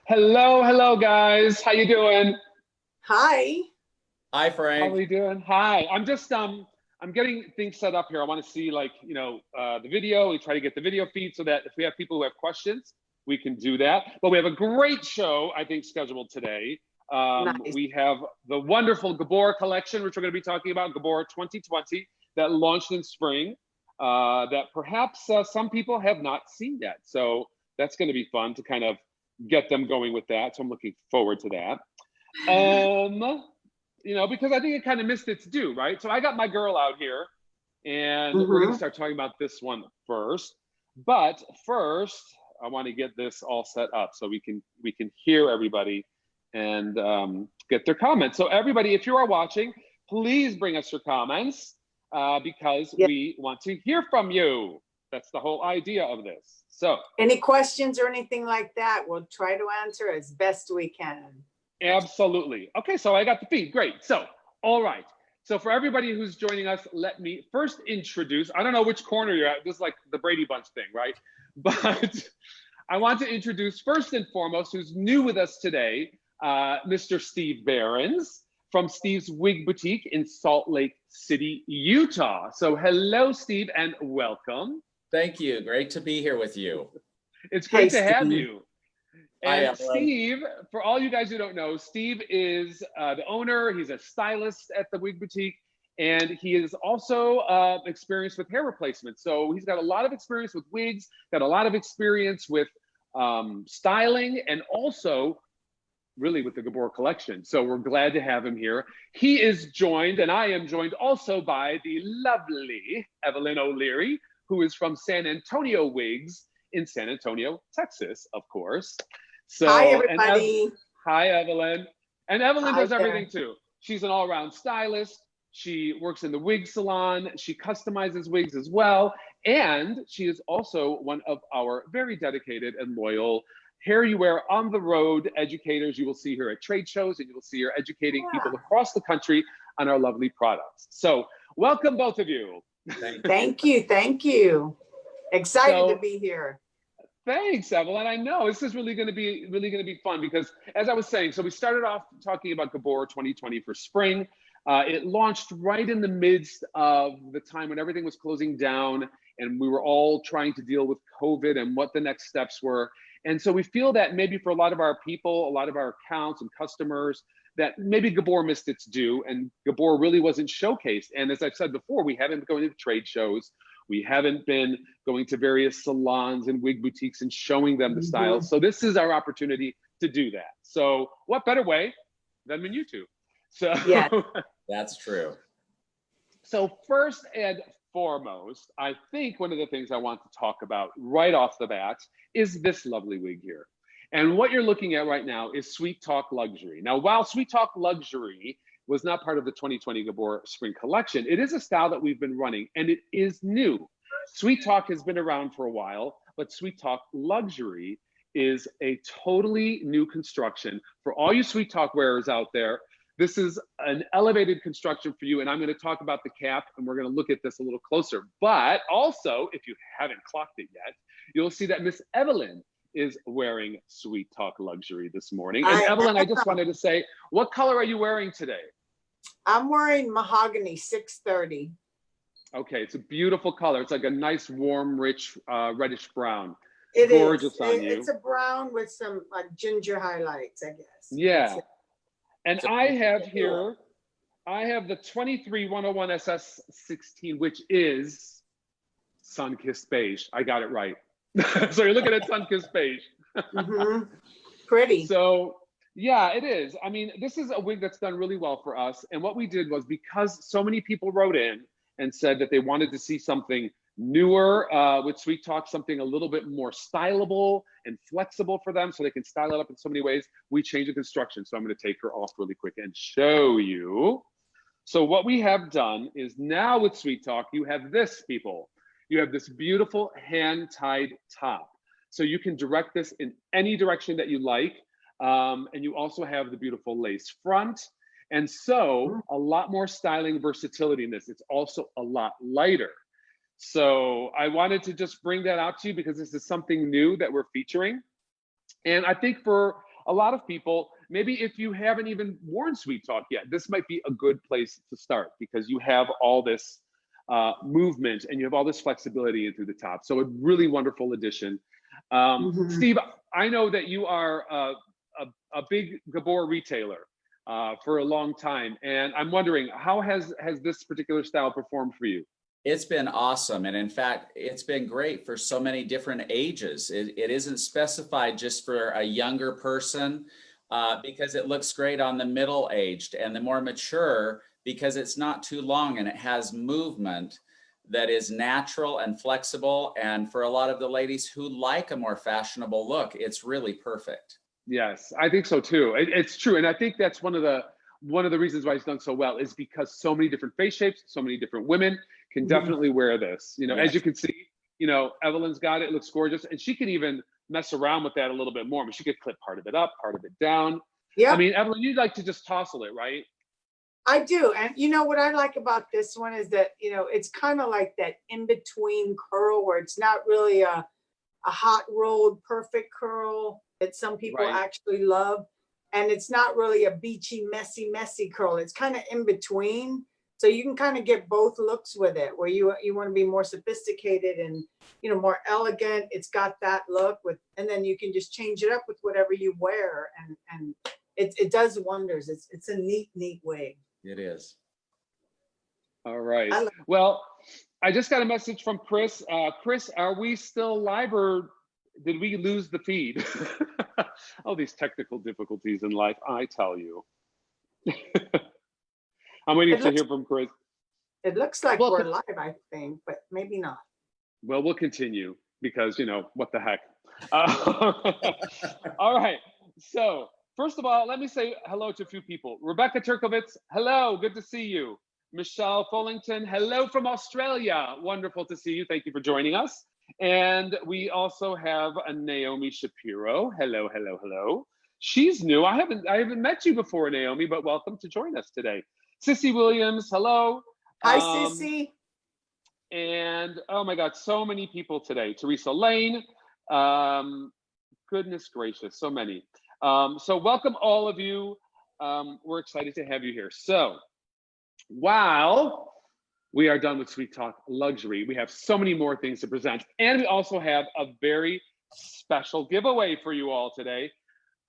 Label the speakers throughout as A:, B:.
A: Hello, hello, guys. How you doing?
B: Hi.
C: Hi,
A: How are
C: Frank.
A: we doing? Hi. I'm getting things set up here. I want to see the video. We try to get the video feed so that if we have people who have questions, we can do that. But we have a great show, I think, scheduled today.
B: Nice.
A: We have the wonderful Gabor collection, which we're going to be talking about, Gabor 2020, that launched in spring, that perhaps some people have not seen yet. So that's going to be fun to kind of get them going with that. So I'm looking forward to that. Because I think it kind of missed its due, right? So I got my girl out here, and we're going to start talking about this one first. But first, I want to get this all set up so we can hear everybody and get their comments. So everybody, if you are watching, please bring us your comments because we want to hear from you. That's the whole idea of this. So
B: any questions or anything like that, we'll try to answer as best we can.
A: Absolutely. Okay, so I got the feed. Great. So, all right. So for everybody who's joining us, let me first introduce, I don't know which corner you're at. This is like the Brady Bunch thing, right? But I want to introduce first and foremost, who's new with us today, Mr. Steve Behrens from Steve's Wig Boutique in Salt Lake City, Utah. So hello, Steve, and welcome.
C: Thank you. Great to be here with you.
A: It's great to have you. And
C: Hi,
A: Steve, for all you guys who don't know, Steve is the owner. He's a stylist at the Wig Boutique, and he is also experienced with hair replacement. So he's got a lot of experience with wigs, got a lot of experience with styling, and also really with the Gabor collection. So we're glad to have him here. He is joined, and I am joined also by the lovely Evelyn O'Leary, who is from San Antonio Wigs in San Antonio, Texas, of course. So,
B: hi, everybody.
A: Hi, Evelyn. And Evelyn
B: Hi
A: does
B: there.
A: everything too. She's an all-around stylist. She works in the wig salon. She customizes wigs as well. And she is also one of our very dedicated and loyal HairUWear on the road educators. You will see her at trade shows, and you will see her educating people across the country on our lovely products. So welcome, both of you.
B: Thank you. Thank you. Excited to be here.
A: Thanks, Evelyn. I know this is really going to be fun because, as I was saying, so we started off talking about Gabor 2020 for spring. It launched right in the midst of the time when everything was closing down and we were all trying to deal with COVID and what the next steps were. And so we feel that maybe for a lot of our people, a lot of our accounts and customers, that maybe Gabor missed its due and Gabor really wasn't showcased. And as I've said before, we haven't been going to trade shows. We haven't been going to various salons and wig boutiques and showing them the styles. So this is our opportunity to do that. So what better way than on YouTube? So
B: yeah,
C: that's true.
A: So first and foremost, I think one of the things I want to talk about right off the bat is this lovely wig here. And what you're looking at right now is Sweet Talk Luxury. Now, while Sweet Talk Luxury was not part of the 2020 Gabor Spring Collection, it is a style that we've been running, and it is new. Sweet Talk has been around for a while, but Sweet Talk Luxury is a totally new construction. For all you Sweet Talk wearers out there, this is an elevated construction for you, and I'm going to talk about the cap, and we're going to look at this a little closer. But also, if you haven't clocked it yet, you'll see that Miss Evelyn is wearing Sweet Talk Luxury this morning. And Evelyn, I just wanted to say, what color are you wearing today?
B: I'm wearing mahogany 630.
A: Okay, it's a beautiful color. It's like a nice, warm, rich, reddish brown.
B: It
A: gorgeous
B: is.
A: on you.
B: It's a brown with some ginger highlights, I guess.
A: Yeah. And I have here, I have the 23101 SS16, which is sun-kissed beige. I got it right. So you're looking at sun-kissed beige.
B: Pretty.
A: So yeah, it is. I mean, this is a wig that's done really well for us. And what we did was, because so many people wrote in and said that they wanted to see something newer with Sweet Talk, something a little bit more stylable and flexible for them so they can style it up in so many ways, we changed the construction. So I'm going to take her off really quick and show you. So what we have done is, now with Sweet Talk, you have this, people. You have this beautiful hand-tied top. So you can direct this in any direction that you like. And you also have the beautiful lace front. And so a lot more styling versatility in this. It's also a lot lighter. So I wanted to just bring that out to you because this is something new that we're featuring. And I think for a lot of people, maybe if you haven't even worn Sweet Talk yet, this might be a good place to start because you have all this movement and you have all this flexibility in through the top. So a really wonderful addition. Steve, I know that you are a big Gabor retailer for a long time, and I'm wondering, how has this particular style performed for you?
C: It's been awesome. And in fact, it's been great for so many different ages. It isn't specified just for a younger person because it looks great on the middle-aged and the more mature because it's not too long and it has movement that is natural and flexible. And for a lot of the ladies who like a more fashionable look, it's really perfect.
A: Yes, I think so too. It's true. And I think that's one of the reasons why it's done so well is because so many different face shapes, so many different women can definitely wear this. You know,
C: Yes.
A: as you can see, you know, Evelyn's got it. It looks gorgeous. And she can even mess around with that a little bit more. I mean, she could clip part of it up, part of it down.
B: Yeah,
A: I mean, Evelyn, you'd like to just tousle it, right?
B: I do. And you know what I like about this one is that, you know, it's kind of like that in-between curl where it's not really a hot rolled perfect curl that some people
A: Right.
B: actually love. And it's not really a beachy, messy curl. It's kind of in between. So you can kind of get both looks with it where you want to be more sophisticated and, you know, more elegant. It's got that look with, and then you can just change it up with whatever you wear. And it does wonders. It's a neat wig.
C: It is.
A: All right.
B: I love-
A: Well, I just got a message from Chris. Chris, are we still live or did we lose the feed? Oh, these technical difficulties in life, I tell you. I'm waiting to hear from Chris.
B: It looks like
A: Well,
B: we're live, I think, but maybe not.
A: Well, we'll continue because, you know, what the heck. All right. So first of all, let me say hello to a few people. Rebecca Turkovitz, hello. Good to see you. Michelle Fullington, hello from Australia. Wonderful to see you. Thank you for joining us. And we also have a Naomi Shapiro. Hello, hello, hello. She's new. I haven't met you before, Naomi, but welcome to join us today. Sissy Williams, hello.
B: Hi, Sissy.
A: And oh my God, so many people today. Teresa Lane, goodness gracious, so many. So welcome all of you. We're excited to have you here. So while we are done with Sweet Talk Luxury, we have so many more things to present. And we also have a very special giveaway for you all today.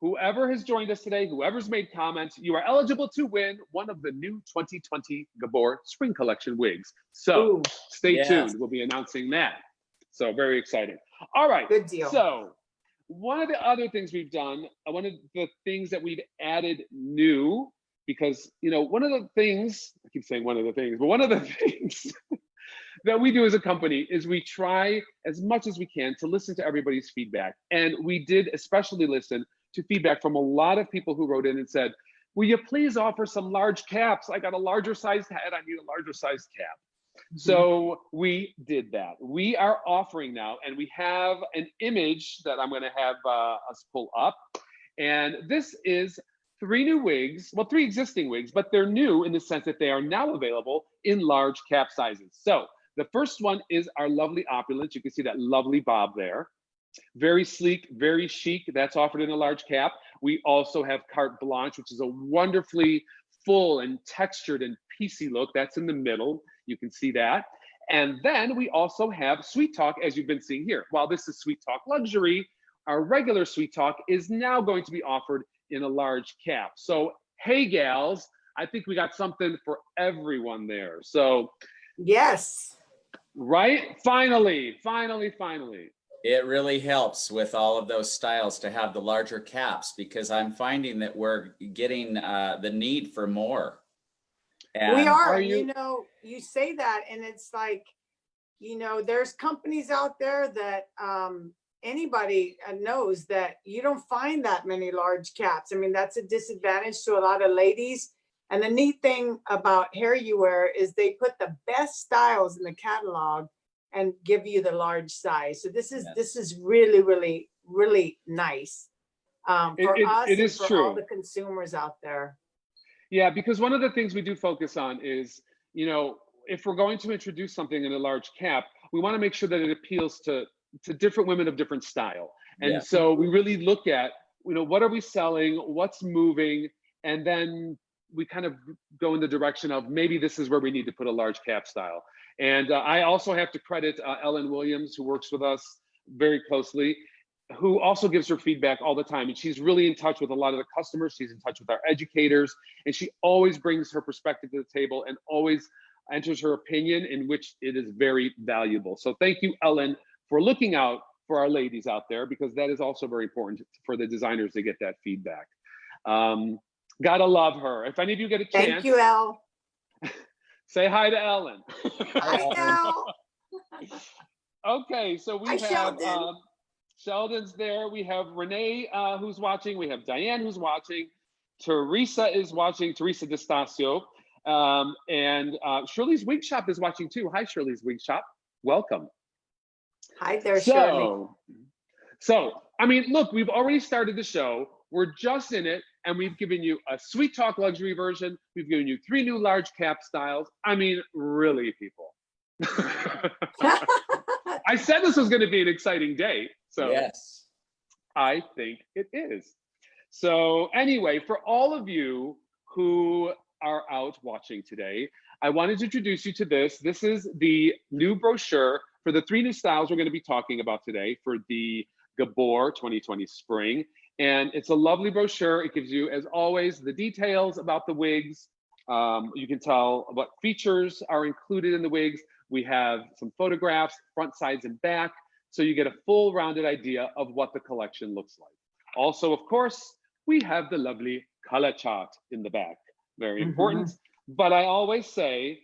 A: Whoever has joined us today, whoever's made comments, you are eligible to win one of the new 2020 Gabor Spring Collection wigs. So stay tuned. We'll be announcing that. So very exciting. All right.
B: Good deal.
A: So one of the other things we've done, one of the things that we've added new, because, you know, one of the things, I keep saying one of the things, but one of the things that we do as a company is we try as much as we can to listen to everybody's feedback. And we did especially listen to feedback from a lot of people who wrote in and said, will you please offer some large caps? I got a larger sized head, I need a larger sized cap. So we did that. We are offering now, and we have an image that I'm gonna have us pull up. And this is 3 new wigs, well, 3 existing wigs, but they're new in the sense that they are now available in large cap sizes. So the first one is our lovely opulence. You can see that lovely bob there. Very sleek, very chic. That's offered in a large cap. We also have Carte Blanche, which is a wonderfully full and textured and piecey look. That's in the middle. You can see that. And then we also have Sweet Talk, as you've been seeing here. While this is Sweet Talk Luxury, our regular Sweet Talk is now going to be offered in a large cap. So, hey, gals, I think we got something for everyone there. So,
B: yes.
A: Right? Finally.
C: It really helps with all of those styles to have the larger caps because I'm finding that we're getting the need for more. And
B: We are, you know, you say that and it's like, you know, there's companies out there that anybody knows that you don't find that many large caps. I mean, that's a disadvantage to a lot of ladies. And the neat thing about HairUWear is they put the best styles in the catalog and give you the large size. So this is really nice for us
A: it
B: and
A: is
B: for
A: true.
B: all the consumers out there.
A: Yeah, because one of the things we do focus on is, you know, if we're going to introduce something in a large cap, we want to make sure that it appeals to different women of different style. And so we really look at what are we selling, what's moving, and then we kind of go in the direction of maybe this is where we need to put a large cap style. And I also have to credit Ellen Williams, who works with us very closely, who also gives her feedback all the time. And she's really in touch with a lot of the customers. She's in touch with our educators, and she always brings her perspective to the table and always enters her opinion, in which it is very valuable. So thank you, Ellen, for looking out for our ladies out there, because that is also very important for the designers to get that feedback. Gotta love her. If any of you get a chance.
B: Thank you, Elle.
A: Say hi to Ellen.
B: Hi, Elle.
A: Okay, so we
B: Hi,
A: have
B: Sheldon.
A: Sheldon's there. We have Renee who's watching. We have Diane who's watching. Teresa is watching. Teresa DeStasio. And Shirley's Wig Shop is watching too. Hi, Shirley's Wig Shop. Welcome.
B: Hi there, Shirley.
A: So, I mean, look, we've already started the show. We're just in it, and we've given you a Sweet Talk luxury version. We've given you 3 new large cap styles. I mean, really, people. I said this was going to be an exciting day. So
C: Yes.
A: I think it is. So anyway, for all of you who are out watching today, I wanted to introduce you to this. This is the new brochure for the 3 new styles we're going to be talking about today for the Gabor 2020 spring. And it's a lovely brochure. It gives you, as always, the details about the wigs. You can tell what features are included in the wigs. We have some photographs, front, sides, and back. So you get a full rounded idea of what the collection looks like. Also, of course, we have the lovely color chart in the back. Very important. But I always say,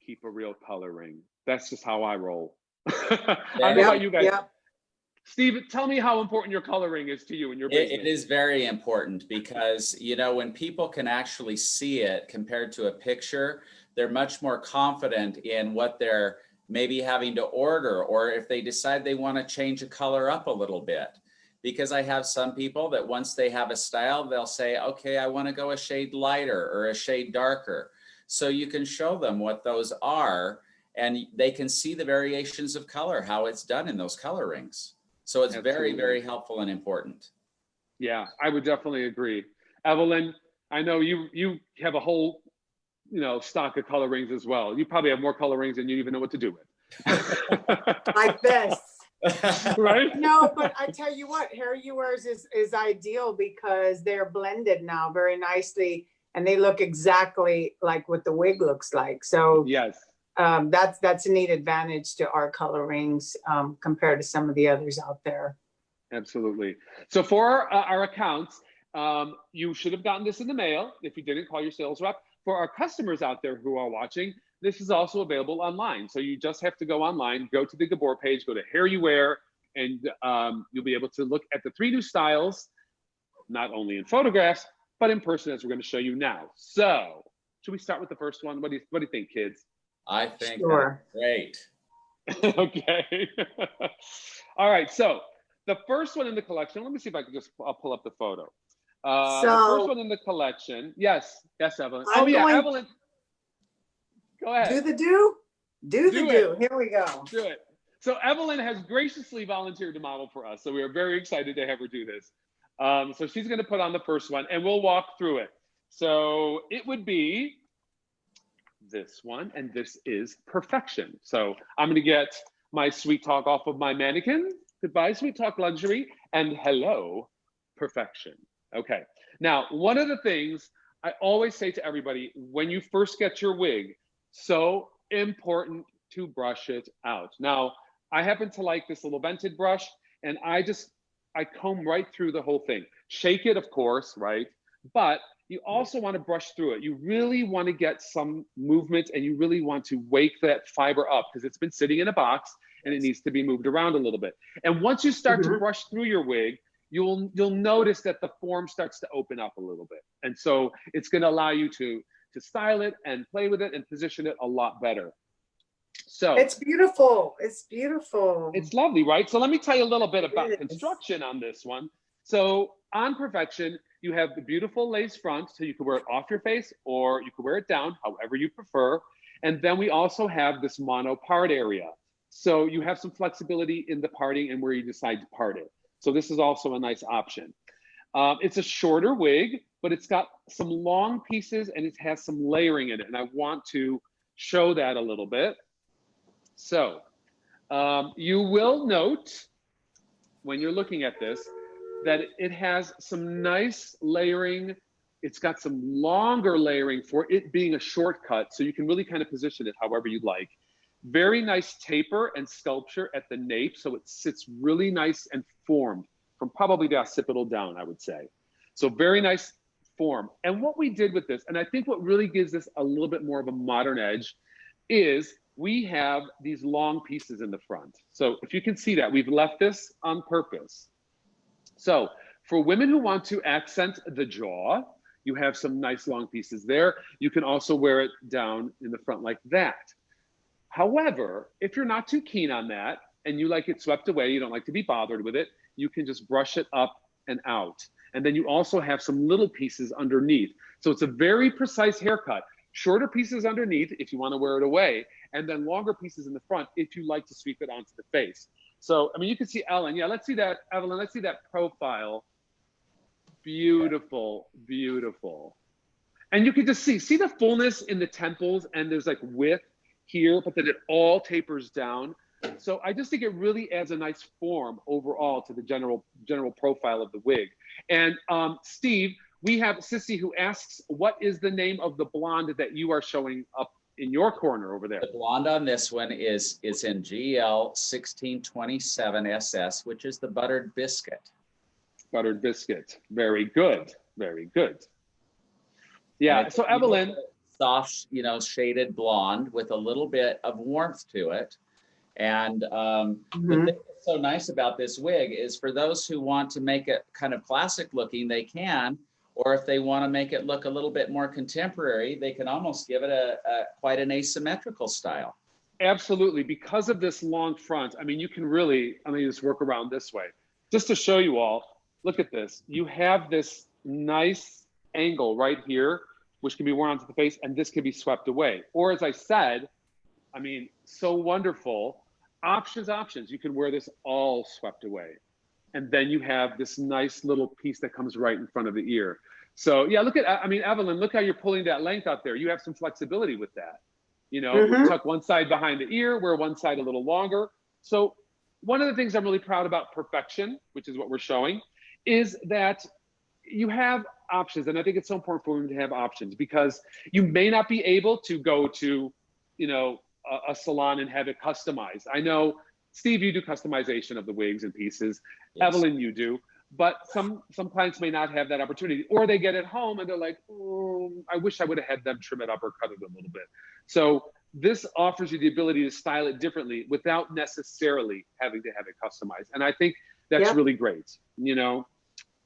A: keep a real coloring. That's just how I roll. I don't know about you guys.
B: Yep.
A: Steve, tell me how important your coloring is to you in your business.
C: It is very important because, when people can actually see it compared to a picture, they're much more confident in what they're maybe having to order, or if they decide they want to change a color up a little bit. Because I have some people that once they have a style, they'll say, okay, I want to go a shade lighter or a shade darker. So you can show them what those are, and they can see the variations of color, how it's done in those colorings. So it's very, very helpful and important.
A: Yeah, I would definitely agree. Evelyn, I know you have a whole, stock of color rings as well. You probably have more color rings than you even know what to do with.
B: Like this.
A: Right?
B: No, but I tell you what, HairUWear is ideal because they're blended now very nicely, and they look exactly like what the wig looks like. So
A: yes.
B: That's a neat advantage to our color rings compared to some of the others out there.
A: Absolutely. So for our accounts, you should have gotten this in the mail. If you didn't, call your sales rep. For our customers out there who are watching, this is also available online. So you just have to go online, go to the Gabor page, go to HairUWear, and you'll be able to look at the 3 new styles, not only in photographs, but in person, as we're going to show you now. So should we start with the first one? What do you think, kids?
C: I think
B: Sure.
C: that's great.
A: Okay. All right. So the first one in the collection, let me see if I can I'll pull up the photo. The first one in the collection. Yes, Evelyn. Evelyn. Go ahead.
B: Do the do. Here we go.
A: Do it. So Evelyn has graciously volunteered to model for us. So we are very excited to have her do this. So she's going to put on the first one and we'll walk through it. So it would be this one, and this is Perfection. So I'm going to get my Sweet Talk off of my mannequin. Goodbye, Sweet Talk Luxury, and hello, Perfection. Okay. Now, one of the things I always say to everybody when you first get your wig, so important to brush it out. Now, I happen to like this little vented brush, and I comb right through the whole thing. Shake it, of course, right? But you also want to brush through it. You really want to get some movement, and you really want to wake that fiber up because it's been sitting in a box and it needs to be moved around a little bit. And once you start to brush through your wig, you'll notice that the form starts to open up a little bit. And so it's going to allow you to style it and play with it and position it a lot better. So
B: it's beautiful. It's beautiful.
A: It's lovely, right? So let me tell you a little bit about construction on this one. So on Perfection, you have the beautiful lace front, so you can wear it off your face or you can wear it down, however you prefer. And then we also have this mono part area. So you have some flexibility in the parting and where you decide to part it. So this is also a nice option. It's a shorter wig, but it's got some long pieces and it has some layering in it. And I want to show that a little bit. So you will note when you're looking at this that it has some nice layering. It's got some longer layering for it being a shortcut. So you can really kind of position it however you'd like. Very nice taper and sculpture at the nape. So it sits really nice and formed from probably the occipital down, I would say. So very nice form. And what we did with this, and I think what really gives this a little bit more of a modern edge, is we have these long pieces in the front. So if you can see that, we've left this on purpose. So for women who want to accent the jaw, you have some nice long pieces there. You can also wear it down in the front like that. However, if you're not too keen on that and you like it swept away, you don't like to be bothered with it, you can just brush it up and out. And then you also have some little pieces underneath. So it's a very precise haircut. Shorter pieces underneath if you want to wear it away, and then longer pieces in the front if you like to sweep it onto the face. So, I mean, you can see Ellen. Yeah, let's see that, Evelyn, let's see that profile. Beautiful, beautiful. And you can just see the fullness in the temples, and there's like width here, but then it all tapers down. So I just think it really adds a nice form overall to the general profile of the wig. And Steve, we have Sissy who asks, what is the name of the blonde that you are showing up in your corner over there?
C: The blonde on this one is in GL 1627 SS, which is the buttered biscuit.
A: Buttered biscuit. Very good. Very good. Yeah. So Evelyn,
C: soft, you know, shaded blonde with a little bit of warmth to it. And the thing that's so nice about this wig is for those who want to make it kind of classic looking, they can, or if they want to make it look a little bit more contemporary, they can almost give it a quite an asymmetrical style.
A: Absolutely. Because of this long front, I mean, you can really, I mean, just work around this way. Just to show you all, look at this. You have this nice angle right here, which can be worn onto the face, and this can be swept away. Or as I said, I mean, so wonderful. Options. You can wear this all swept away. And then you have this nice little piece that comes right in front of the ear. So yeah, look at, I mean, Evelyn, look how you're pulling that length out there. You have some flexibility with that. You know, tuck one side behind the ear, wear one side a little longer. So one of the things I'm really proud about perfection, which is what we're showing, is that you have options. And I think it's so important for women to have options because you may not be able to go to, you know, a salon and have it customized. I know, Steve, you do customization of the wigs and pieces. Yes. Evelyn, you do. But some clients may not have that opportunity, or they get it home and they're like, oh, I wish I would have had them trim it up or cut it a little bit. So this offers you the ability to style it differently without necessarily having to have it customized. And I think that's really great. You know,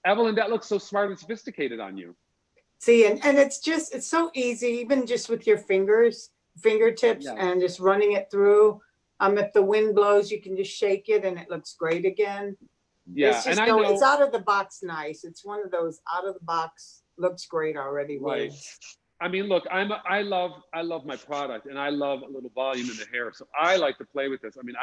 A: Evelyn, that looks so smart and sophisticated on you.
B: See, and it's so easy, even just with your fingertips and just running it through. If the wind blows, you can just shake it and it looks great again.
A: Yeah,
B: it's just
A: and I know
B: it's out of the box nice. It's one of those out of the box, looks great already.
A: Right.
B: Wigs.
A: I mean, look, I love my product and I love a little volume in the hair. So I like to play with this. I mean,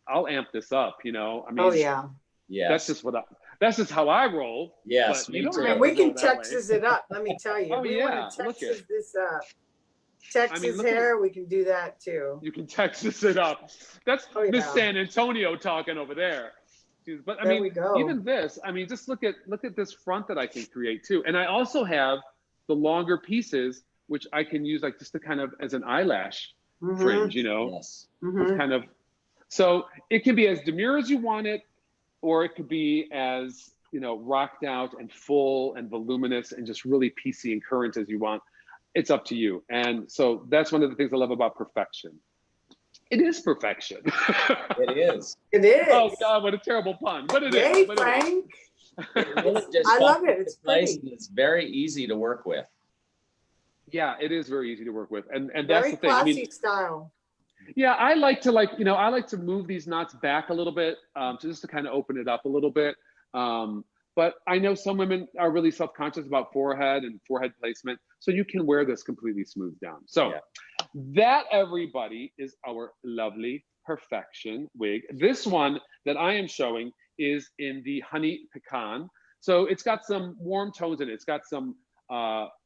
A: I'll amp this up, you know. I mean,
B: oh yeah.
C: Yeah.
A: That's just how I roll.
C: Yes,
A: me too.
B: And we can Texas it up, let me tell you.
A: Oh,
B: we want to Texas this Texas hair, we can do that too.
A: You can Texas it up. That's Miss San Antonio talking over there. But I mean, even this, I mean, just look at this front that I can create too. And I also have the longer pieces, which I can use like just to kind of as an eyelash fringe, you know.
C: Yes.
A: It's kind of, so it can be as demure as you want it, or it could be as, you know, rocked out and full and voluminous and just really piecey and current as you want. It's up to you. And so that's one of the things I love about perfection. It is perfection.
C: It is.
B: It is.
A: Oh God, what a terrible pun. But it
B: is.
A: But
B: Frank.
C: I
B: love it. It's pretty.
C: It's very easy to work with.
A: Yeah, it is very easy to work with. And that's
B: very
A: the thing.
B: Classy
A: I mean,
B: style.
A: Yeah, I like to move these knots back a little bit, just to kind of open it up a little bit. But I know some women are really self-conscious about forehead and forehead placement. So you can wear this completely smooth down. So that, everybody, is our lovely perfection wig. This one that I am showing is in the honey pecan. So it's got some warm tones in it. It's got some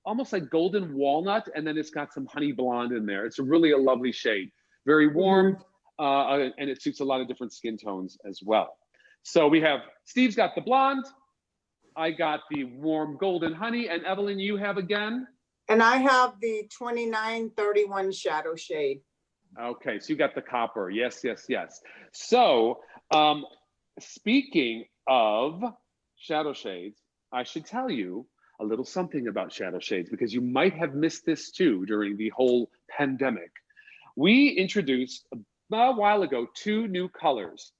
A: almost like golden walnut, and then it's got some honey blonde in there. It's really a lovely shade. Very warm, and it suits a lot of different skin tones as well. So we have, Steve's got the blonde, I got the warm golden honey, and Evelyn, you have again?
B: And I have the 2931 shadow shade.
A: Okay, so you got the copper. Yes, yes, yes. So speaking of shadow shades, I should tell you a little something about shadow shades, because you might have missed this too during the whole pandemic. We introduced a while ago 2 new colors,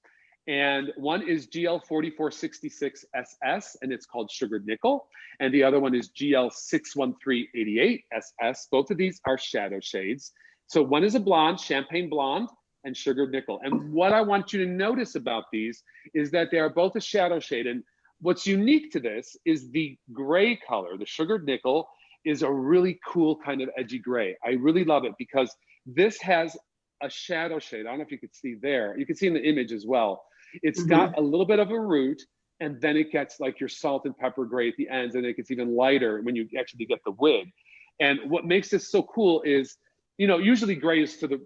A: and one is GL4466SS, and it's called Sugared Nickel, and the other one is GL61388SS. Both of these are shadow shades. So one is a blonde, champagne blonde, and Sugared Nickel. And what I want you to notice about these is that they are both a shadow shade. And what's unique to this is the gray color. The Sugared Nickel is a really cool kind of edgy gray. I really love it because this has a shadow shade. I don't know if you could see there. You can see in the image as well. It's got a little bit of a root, and then it gets like your salt and pepper gray at the ends, and it gets even lighter when you actually get the wig. And what makes this so cool is, you know, usually gray is to the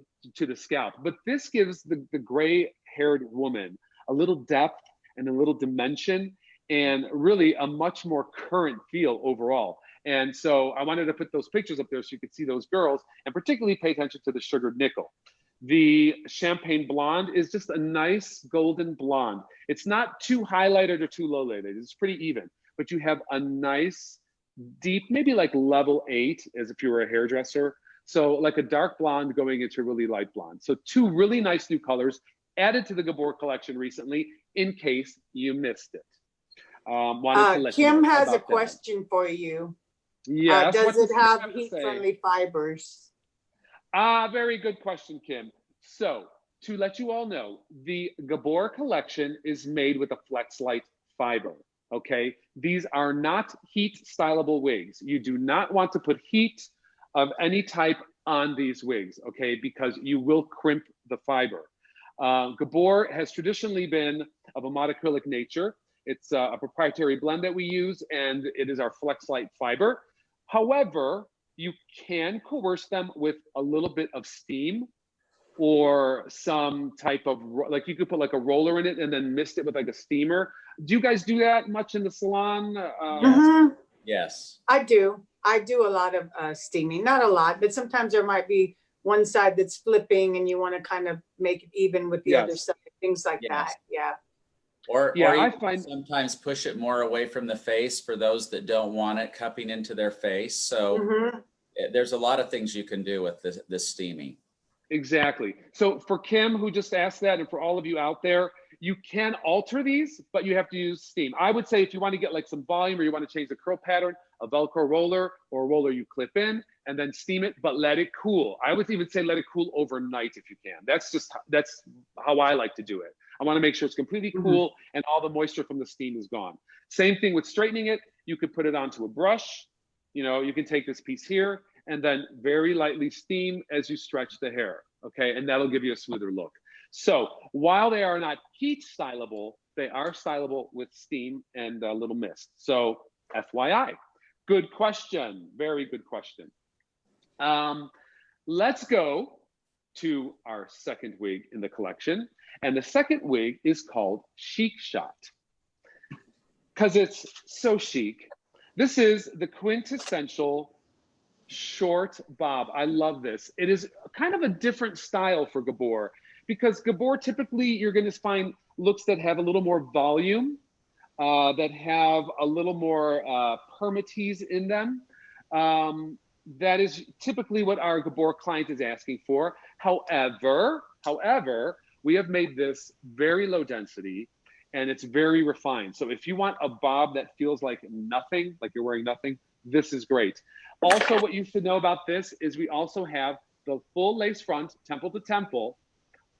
A: scalp, but this gives the gray-haired woman a little depth and a little dimension, and really a much more current feel overall. And so I wanted to put those pictures up there so you could see those girls, and particularly pay attention to the Sugared Nickel. The champagne blonde is just a nice golden blonde. It's not too highlighted or too low lighted. It's pretty even, but you have a nice deep, maybe like level 8 as if you were a hairdresser. So like a dark blonde going into really light blonde. So 2 really nice new colors added to the Gabor collection recently, in case you missed it.
B: Kim has a question for you.
A: Yes.
B: Does it have heat-friendly fibers?
A: Very good question, Kim. So to let you all know, the Gabor collection is made with a Flexlite fiber, okay? These are not heat stylable wigs. You do not want to put heat of any type on these wigs, okay? Because you will crimp the fiber. Gabor has traditionally been of a monocrylic nature. It's a proprietary blend that we use, and it is our Flexlite fiber. However, you can coerce them with a little bit of steam or some type of, like you could put like a roller in it and then mist it with like a steamer. Do you guys do that much in the salon?
C: Yes.
B: I do. I do a lot of steaming, not a lot, but sometimes there might be one side that's flipping and you want to kind of make it even with the other side, things like that. Yeah.
C: Or I find sometimes push it more away from the face for those that don't want it cupping into their face. So there's a lot of things you can do with this steaming.
A: Exactly. So for Kim, who just asked that, and for all of you out there, you can alter these, but you have to use steam. I would say if you want to get like some volume or you want to change the curl pattern, a Velcro roller or a roller you clip in and then steam it, but let it cool. I would even say let it cool overnight if you can. That's how I like to do it. I want to make sure it's completely cool and all the moisture from the steam is gone. Same thing with straightening it. You could put it onto a brush. You know, you can take this piece here and then very lightly steam as you stretch the hair, okay? And that'll give you a smoother look. So while they are not heat stylable, they are stylable with steam and a little mist. So FYI, good question, very good question. Let's go to our second wig in the collection. And the second wig is called Chic Shot, because it's so chic. This is the quintessential short bob. I love this. It is kind of a different style for Gabor, because Gabor typically you're going to find looks that have a little more volume, that have a little more permatease in them. That is typically what our Gabor client is asking for. However, we have made this very low density and it's very refined. So if you want a bob that feels like nothing, like you're wearing nothing, this is great. Also, what you should know about this is we also have the full lace front, temple to temple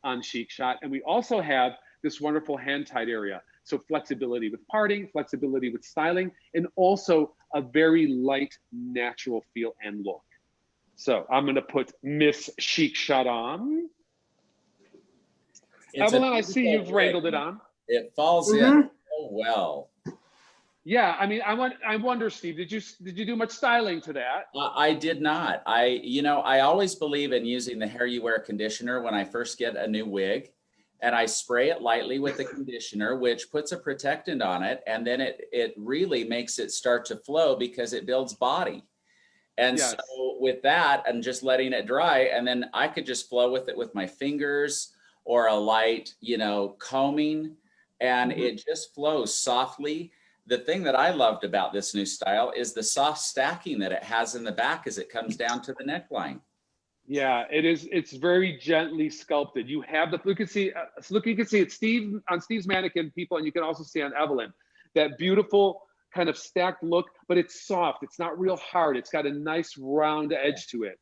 A: on Chic Shot. And we also have this wonderful hand-tied area. So flexibility with parting, flexibility with styling, and also a very light, natural feel and look. So I'm gonna put Miss Chic Shot on. Evelyn, I see you've wrangled it on.
C: It falls in
B: Mhm.
C: so well.
A: Yeah, I mean, I wonder, Steve, did you do much styling to that?
C: I did not. I always believe in using the Hair You Wear conditioner when I first get a new wig, and I spray it lightly with the conditioner, which puts a protectant on it, and then it really makes it start to flow because it builds body. And so
A: Yes.
C: with that, and just letting it dry, and then I could just flow with it with my fingers or a light, combing, and
A: Mhm.
C: it just flows softly. The thing that I loved about this new style is the soft stacking that it has in the back as it comes down to the neckline.
A: Yeah, it is. It's very gently sculpted. You have the, you can see, look, you can see it, Steve, on Steve's mannequin, people, and you can also see on Evelyn, that beautiful kind of stacked look, but it's soft. It's not real hard. It's got a nice round edge to it.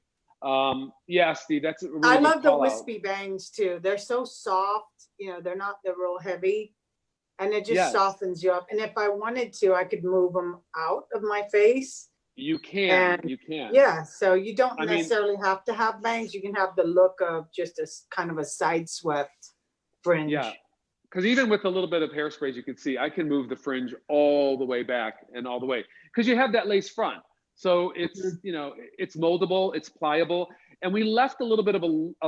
A: Yeah, Steve, that's a
B: I
A: really good
B: love the
A: call out.
B: wispy bangs too. They're so soft, they're real heavy, and it just
A: Yes,
B: softens you up. And if I wanted to, I could move them out of my face.
A: you can.
B: And
A: You can.
B: yeah, so you don't
A: I mean,
B: necessarily have to have bangs. You can have the look of just a kind of a side swept
A: yeah,
B: fringe.
A: because even with a little bit of hairsprays, you can see I can move the fringe all the way back and all the way because you have that lace front. So it's,
B: Mhm.
A: it's moldable, it's pliable. And we left a little bit of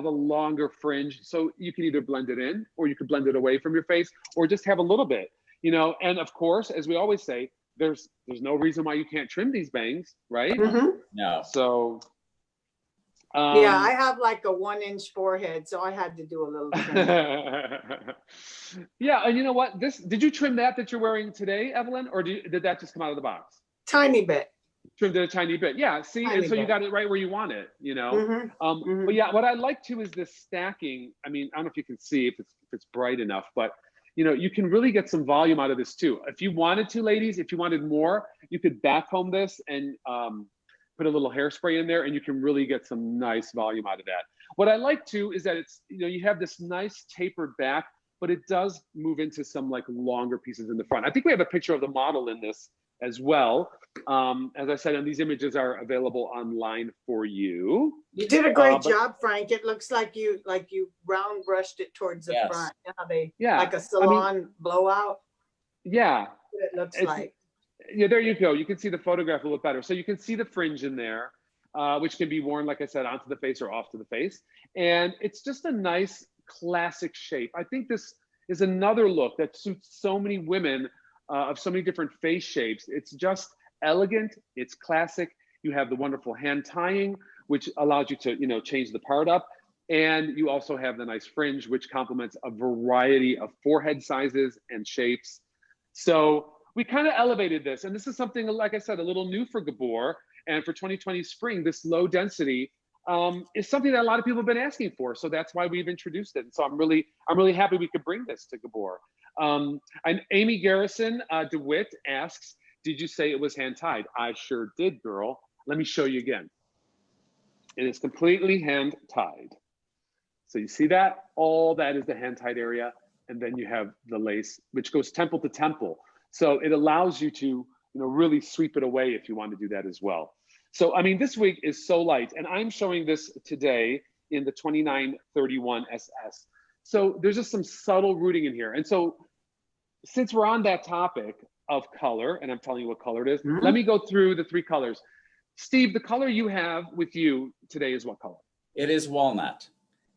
A: a longer fringe. So you can either blend it in or you could blend it away from your face or just have a little bit, and of course, as we always say, there's no reason why you can't trim these bangs, right?
B: Mhm.
C: No.
A: So,
B: Yeah, I
A: um,
B: have like a 1 inch forehead, so I had to do a little trimming.
A: yeah, and you know what? Did you trim that you're wearing today, Evelyn, or did that just come out of the box?
B: Tiny bit,
A: Trimmed it a tiny bit. Yeah, see, and
B: tiny
A: so you
B: bit.
A: got it right where you want it,
B: Mhm.
A: But
B: Mhm.
A: yeah, what I like too is this stacking. I mean, I don't know if you can see if it's bright enough, but you can really get some volume out of this too. If you wanted to, ladies, if you wanted more, you could backcomb this and put a little hairspray in there, and you can really get some nice volume out of that. What I like too is that it's you have this nice tapered back, but it does move into some like longer pieces in the front. I think we have a picture of the model in this as well. As I said, and these images are available online for you.
B: You did a great
A: But
B: job, Frank. It looks like you round brushed it towards the
C: Yes.
B: front. You know how they
A: yeah,
B: like a
A: I mean,
B: salon blowout?
A: yeah,
B: What it looks
A: it's
B: like.
A: yeah. There you go. You can see the photograph a little better. So you can see the fringe in there, which can be worn, like I said, onto the face or off to the face, and it's just a nice classic shape. I think this is another look that suits so many women of so many different face shapes. It's just elegant. It's classic. You have the wonderful hand tying, which allows you to change the part up. And you also have the nice fringe, which complements a variety of forehead sizes and shapes. So we kind of elevated this. And this is something, like I said, a little new for Gabor. And for 2020 spring, this low density is something that a lot of people have been asking for. So that's why we've introduced it. And so I'm really happy we could bring this to Gabor. And Amy Garrison DeWitt asks, did you say it was hand tied? I sure did, girl. Let me show you again. It is completely hand tied. So you see that? All that is the hand tied area. And then you have the lace, which goes temple to temple. So it allows you to really sweep it away if you want to do that as well. So, I mean, this wig is so light. And I'm showing this today in the 2931 SS. So there's just some subtle rooting in here. And so since we're on that topic of color, and I'm telling you what color it is, let
B: Mhm.
A: me go through the three colors. Steve, the color you have with you today is what color?
C: It is walnut.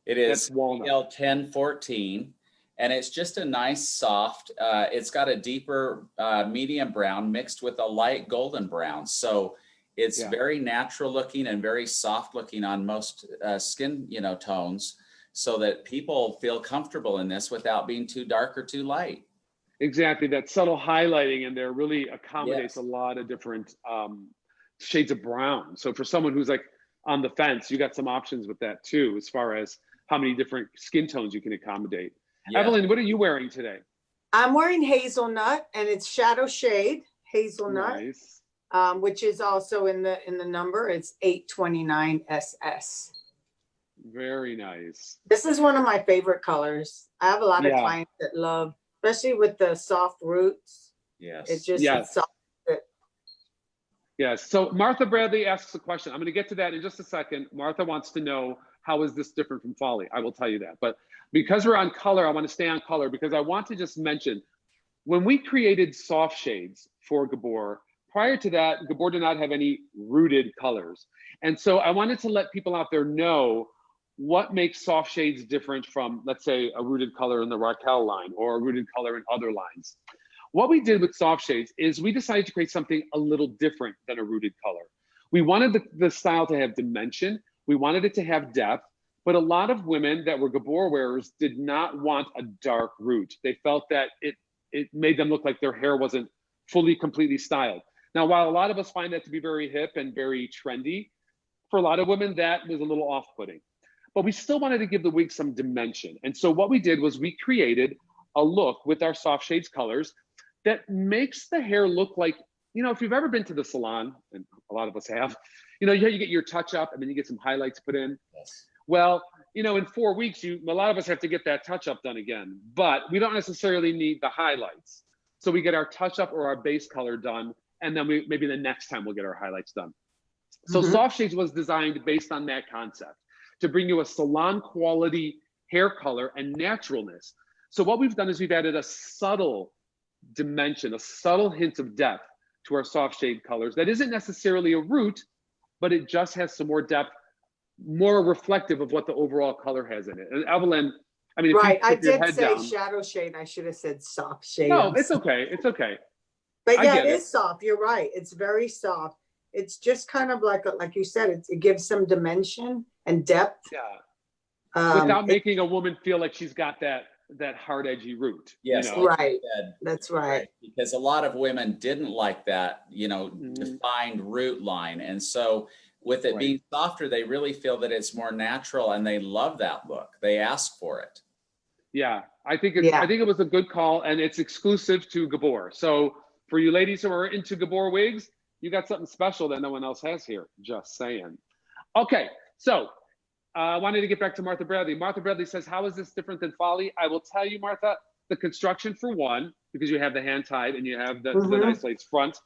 C: It
A: That's
C: is
A: walnut.
C: PL1014, and it's just a nice soft, it's got a deeper medium brown mixed with a light golden brown. So it's
A: Yeah.
C: very natural looking and very soft looking on most skin, tones, so that people feel comfortable in this without being too dark or too light.
A: Exactly. That subtle highlighting in there really accommodates a
C: Yes.
A: lot of different shades of brown. So for someone who's like on the fence, you got some options with that too, as far as how many different skin tones you can accommodate.
C: Yes.
A: Evelyn, what are you wearing today?
B: I'm wearing hazelnut, and it's shadow shade hazelnut,
A: Nice.
B: which is also in the number. It's 829 SS.
A: Very nice.
B: This is one of my favorite colors. I have a lot of
A: Yeah.
B: clients that love, especially with the soft roots. It
C: Yes.
B: just
A: Yes.
B: it's soft.
A: Yes. So Martha Bradley asks a question. I'm going to get to that in just a second. Martha wants to know how is this different from Folly? I will tell you that. But because we're on color, I want to stay on color because I want to just mention, when we created soft shades for Gabor, prior to that, Gabor did not have any rooted colors. And so I wanted to let people out there know what makes soft shades different from, let's say, a rooted color in the Raquel line or a rooted color in other lines. What we did with soft shades is we decided to create something a little different than a rooted color. We wanted the style to have dimension. We wanted it to have depth, but a lot of women that were Gabor wearers did not want a dark root. They felt that it made them look like their hair wasn't fully, completely styled. Now, while a lot of us find that to be very hip and very trendy, for a lot of women, that was a little off-putting. But we still wanted to give the wig some dimension. And so what we did was we created a look with our soft shades colors that makes the hair look like, you know, if you've ever been to the salon, and a lot of us have, you know, you get your touch up and then you get some highlights put in.
C: Yes.
A: Well, you know, in 4 weeks, a lot of us have to get that touch up done again, but we don't necessarily need the highlights. So we get our touch up or our base color done, and then maybe the next time we'll get our highlights done. So soft shades was designed based on that concept, to bring you a salon quality hair color and naturalness. So what we've done is we've added a subtle dimension, a subtle hint of depth to our soft shade colors that isn't necessarily a root, but it just has some more depth, more reflective of what the overall color has in it. And Evelyn, I mean,
B: Right, I
A: if you put your
B: did
A: head
B: say
A: down,
B: shadow shade. I should have said soft shade.
A: no, it's okay. It's okay.
B: But
A: I
B: yeah,
A: get
B: it
A: it.
B: is soft. You're right. It's very soft. It's just kind of like you said, it gives some dimension and depth.
A: Yeah. Without making a woman feel like she's got that hard, edgy root.
C: Yes,
A: You know?
B: Right.
C: said,
B: That's right.
C: because a lot of women didn't like that, you know, defined root line. And so with it being softer, they really feel that it's more natural and they love that look. They ask for it.
A: Yeah, I think it was a good call, and it's exclusive to Gabor. So for you ladies who are into Gabor wigs, you got something special that no one else has here. Just saying. Okay, so I wanted to get back to Martha Bradley. Martha Bradley says, how is this different than Folly? I will tell you, Martha, the construction for one, because you have the hand tied and you have the nice lace front.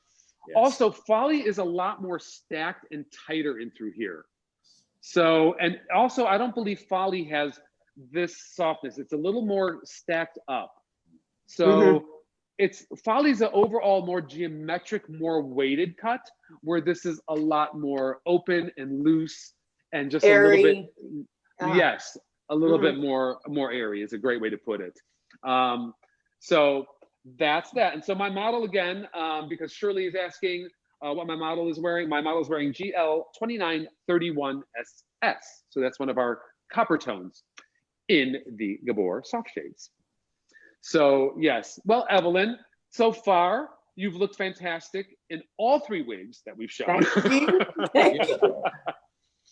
A: Yes. Also, Folly is a lot more stacked and tighter in through here. So, and also, I don't believe Folly has this softness. It's a little more stacked up. So Folly's an overall more geometric, more weighted cut, where this is a lot more open and loose and just airy. A little bit, yes, a little bit more airy is a great way to put it. So that's that. And so my model again, because Shirley is asking what my model is wearing. My model is wearing GL2931SS. So that's one of our copper tones in the Gabor soft shades. So yes, well, Evelyn, so far you've looked fantastic in all 3 wigs that we've shown.
B: Thank you. Thank you.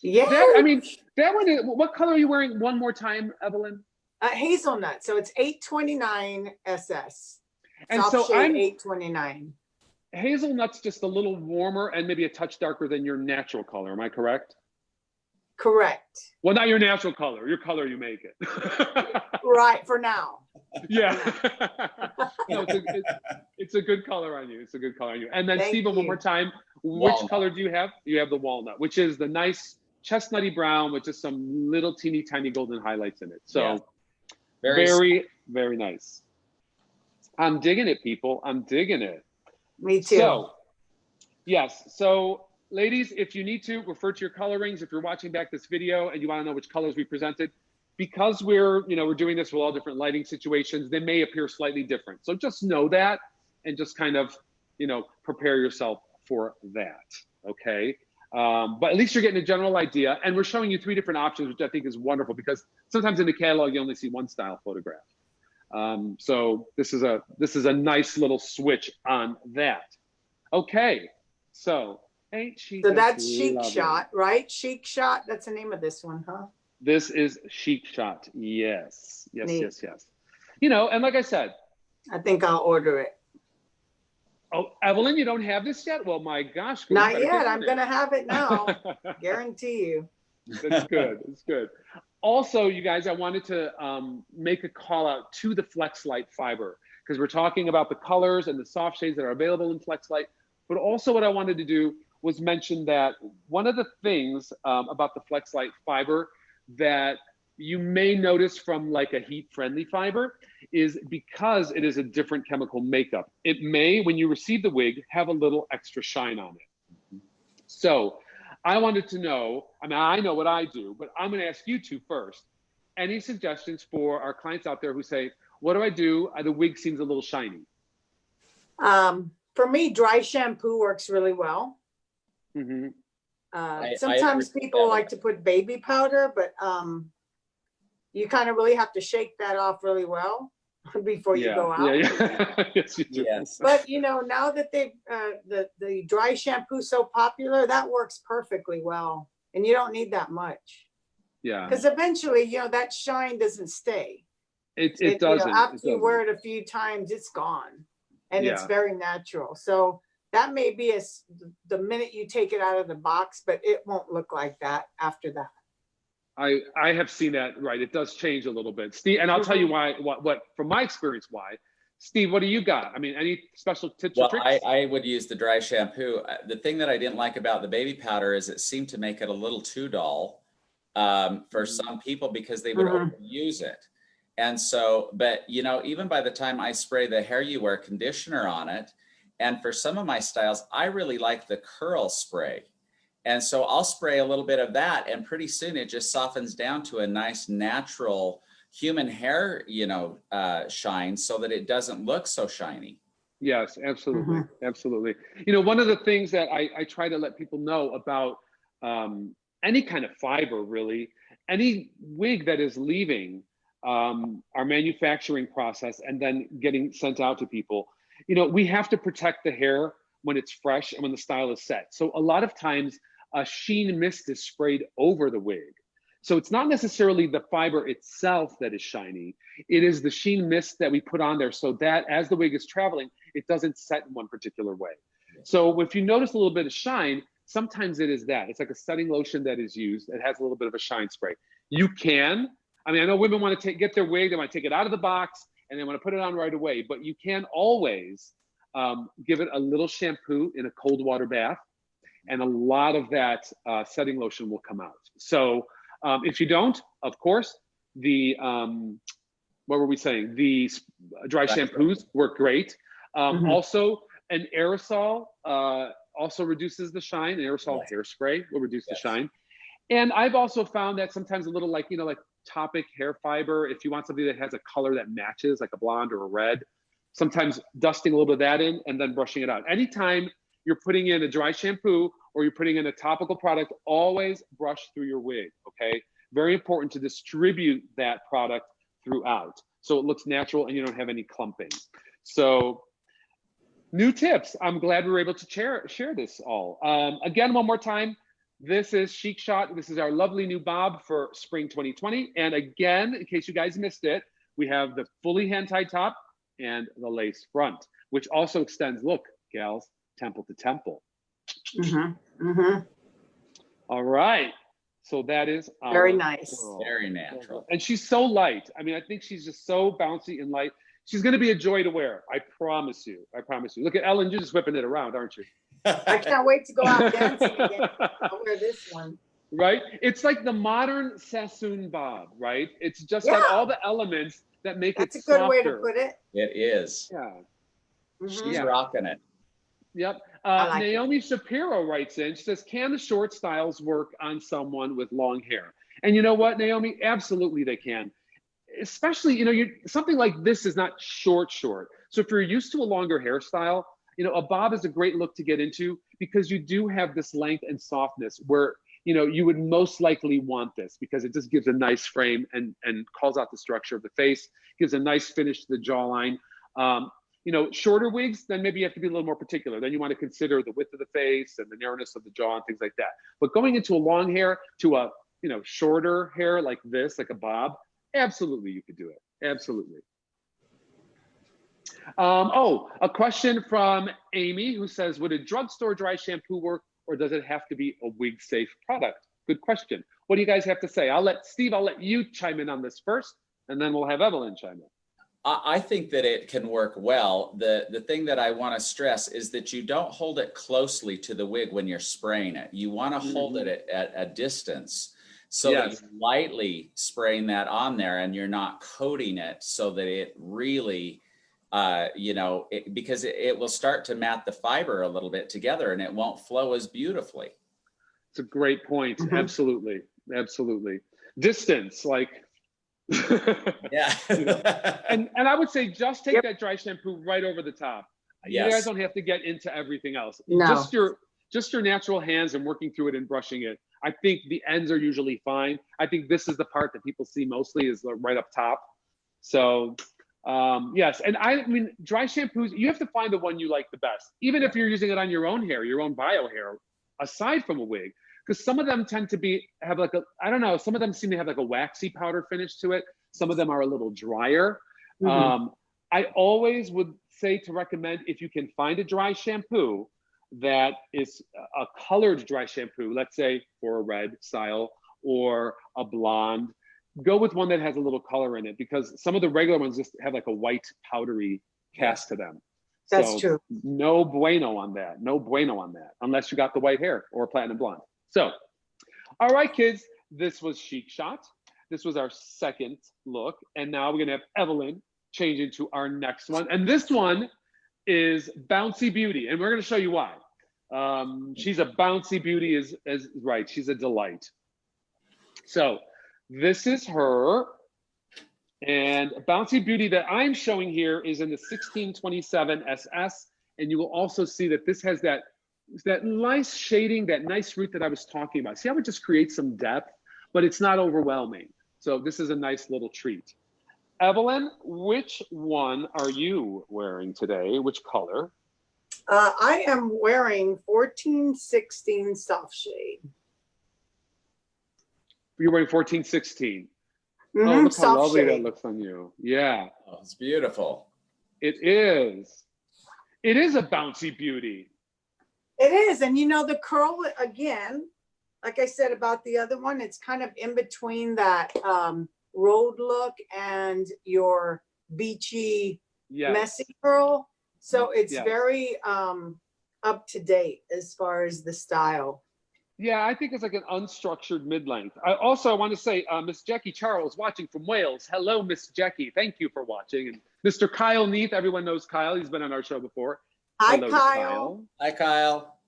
B: Yeah.
A: That one, what color are you wearing one more time, Evelyn?
B: Hazelnut. So it's 829 SS.
A: And
B: soft
A: so
B: shade
A: I'm
B: 829.
A: Hazelnut's just a little warmer and maybe a touch darker than your natural color. Am I correct?
B: Correct.
A: Well, not your natural color, your color you make it.
B: Right, for now.
A: Yeah. No, it's a good color on you. It's a good color on you. And then Stephen, one more time, which color do you have? You have the walnut, which is the nice chestnutty brown with just some little teeny tiny golden highlights in it. So very, very nice. I'm digging it, people. I'm digging it.
B: Me too.
A: So, yes. So, ladies, if you need to, refer to your color rings. If you're watching back this video and you want to know which colors we presented, because we're doing this with all different lighting situations, they may appear slightly different. So just know that and just kind of, prepare yourself for that. Okay. But at least you're getting a general idea. And we're showing you 3 different options, which I think is wonderful because sometimes in the catalog, you only see one style photograph. So this is a nice little switch on that. Okay. So
B: that's Chic Shot, right? Chic Shot. That's the name of this one, huh?
A: This is Chic Shot. Yes.
B: Neat.
A: Yes. And like I said,
B: I think I'll order it.
A: Oh, Evelyn, you don't have this yet? Well, my gosh.
B: Not yet. I'm going to have it now. Guarantee you.
A: That's good. That's good. Also, you guys, I wanted to make a call out to the Flexlite fiber because we're talking about the colors and the soft shades that are available in Flexlite. But also what I wanted to do was mention that one of the things about the Flexlite fiber, that you may notice from like a heat-friendly fiber is because it is a different chemical makeup. It may, when you receive the wig, have a little extra shine on it. So I wanted to know, I mean, I know what I do, but I'm gonna ask you two first. Any suggestions for our clients out there who say, what do I do? The wig seems a little shiny.
B: For me, dry shampoo works really well.
A: Mm-hmm.
B: Sometimes people like to put baby powder, but you kind of really have to shake that off really well before you go out.
A: Yeah. Yes, you do.
C: Yes.
B: But you know, now that they've the dry shampoo so popular, that works perfectly well, and you don't need that much.
A: Yeah.
B: Because eventually, you know, that shine doesn't stay.
A: It doesn't.
B: You know, after you wear it a few times, it's gone, and it's very natural. So that may be the minute you take it out of the box, but it won't look like that after that.
A: I have seen that, right? It does change a little bit, Steve, and I'll tell you why. What from my experience, why. Steve, what do you got? I mean, any special tips or tricks?
C: I would use the dry shampoo. The thing that I didn't like about the baby powder is it seemed to make it a little too dull for some people because they would overuse it. And so, but you know, even by the time I spray the HairUWear conditioner on it, and for some of my styles, I really like the curl spray. And so I'll spray a little bit of that, and pretty soon it just softens down to a nice natural human hair, you know, shine, so that it doesn't look so shiny.
A: Yes, absolutely. Absolutely. You know, one of the things that I try to let people know about any kind of fiber, really, any wig that is leaving our manufacturing process and then getting sent out to people, you know, we have to protect the hair when it's fresh and when the style is set. So a lot of times a sheen mist is sprayed over the wig. So it's not necessarily the fiber itself that is shiny. It is the sheen mist that we put on there so that as the wig is traveling, it doesn't set in one particular way. So if you notice a little bit of shine, sometimes it is that. It's like a setting lotion that is used. It has a little bit of a shine spray. You can, I mean, I know women want to get their wig, they want to take it out of the box and they want to put it on right away, but you can always give it a little shampoo in a cold water bath, and a lot of that setting lotion will come out. So if you don't, of course, the, what were we saying? The dry shampoos work great. Also, an aerosol also reduces the shine. An aerosol hairspray will reduce the shine. And I've also found that sometimes a little like, you know, like Topic hair fiber, if you want something that has a color that matches, like a blonde or a red, sometimes dusting a little bit of that in and then brushing it out. Anytime you're putting in a dry shampoo or you're putting in a topical product, always brush through your wig, okay? Very important to distribute that product throughout so it looks natural and you don't have any clumping. So new tips. I'm glad we were able to share this all. Again, one more time, this is Chic Shot. This is our lovely new bob for spring 2020. And again, in case you guys missed it, we have the fully hand-tied top and the lace front, which also extends, look, gals, temple to temple. All right. So that is
B: very nice.
A: Girl.
C: Very natural.
A: And she's so light. I mean, I think she's just so bouncy and light. She's going to be a joy to wear. I promise you. I promise you. Look at Ellen, you're just whipping it around, aren't you?
B: I can't wait to go out dancing again. I'll wear this one.
A: Right? It's like the modern Sassoon bob, right? It's just got all the elements that make it softer. That's a good way to put
B: it.
C: It is.
A: Yeah.
C: She's rocking it.
A: Yep.
B: Like
A: Naomi Shapiro writes in, she says, can the short styles work on someone with long hair? And you know what, Naomi? Absolutely they can. Especially, you know, something like this is not short. So if you're used to a longer hairstyle, you know, a bob is a great look to get into because you do have this length and softness where, you know, you would most likely want this because it just gives a nice frame and calls out the structure of the face, gives a nice finish to the jawline. You know, shorter wigs, then maybe you have to be a little more particular. Then you want to consider the width of the face and the narrowness of the jaw and things like that. But going into a long hair to a, you know, shorter hair like this, like a bob, absolutely you could do it. Absolutely. Oh, a question from Amy who says, would a drugstore dry shampoo work or does it have to be a wig safe product? Good question. What do you guys have to say? I'll let you chime in on this first and then we'll have Evelyn chime in.
C: I think that it can work well. The thing that I want to stress is that you don't hold it closely to the wig when you're spraying it. You want to hold it at a distance so that
A: Yes.
C: you're lightly spraying that on there and you're not coating it so that it really, you know, because it will start to mat the fiber a little bit together and it won't flow as beautifully.
A: It's a great point. Absolutely. Absolutely. Distance, like,
C: Yeah.
A: you know, and I would say just take that dry shampoo right over the top. You guys
C: Yes.
A: don't have to get into everything else.
B: No.
A: Just your natural hands and working through it and brushing it. I think the ends are usually fine. I think this is the part that people see mostly is right up top. So yes, and I mean, dry shampoos, you have to find the one you like the best, even if you're using it on your own hair, your own bio hair, aside from a wig, because some of them tend to have like I don't know, some of them seem to have like a waxy powder finish to it. Some of them are a little drier. I always would say to recommend, if you can find a dry shampoo that is a colored dry shampoo, let's say for a red style or a blonde, go with one that has a little color in it, because some of the regular ones just have like a white powdery cast to them.
B: That's true.
A: No bueno on that. No bueno on that, unless you got the white hair or platinum blonde. So, all right, kids, this was Chic Shot. This was our second look. And now we're gonna have Evelyn change into our next one. And this one is Bouncy Beauty. And we're gonna show you why. She's a Bouncy Beauty is right. She's a delight. So this is her. And Bouncy Beauty that I'm showing here is in the 1627 SS. And you will also see that this has that nice shading, that nice root that I was talking about. See how it just creates some depth, but it's not overwhelming. So this is a nice little treat. Evelyn, which one are you wearing today? Which color?
B: I am wearing 1416 soft shade.
A: You're wearing 1416. Oh, look how lovely that looks on you. Yeah.
C: Oh, it's beautiful.
A: It is. It is a Bouncy Beauty.
B: It is. And you know, the curl, again, like I said about the other one, it's kind of in between that road look and your beachy, messy curl. So it's very up to date as far as the style.
A: Yeah, I think it's like an unstructured mid-length. I want to say, Miss Jackie Charles watching from Wales. Hello, Miss Jackie. Thank you for watching. And Mr. Kyle Neath, everyone knows Kyle. He's been on our show before.
B: Hi,
A: Hello,
B: Kyle.
C: Hi, Kyle.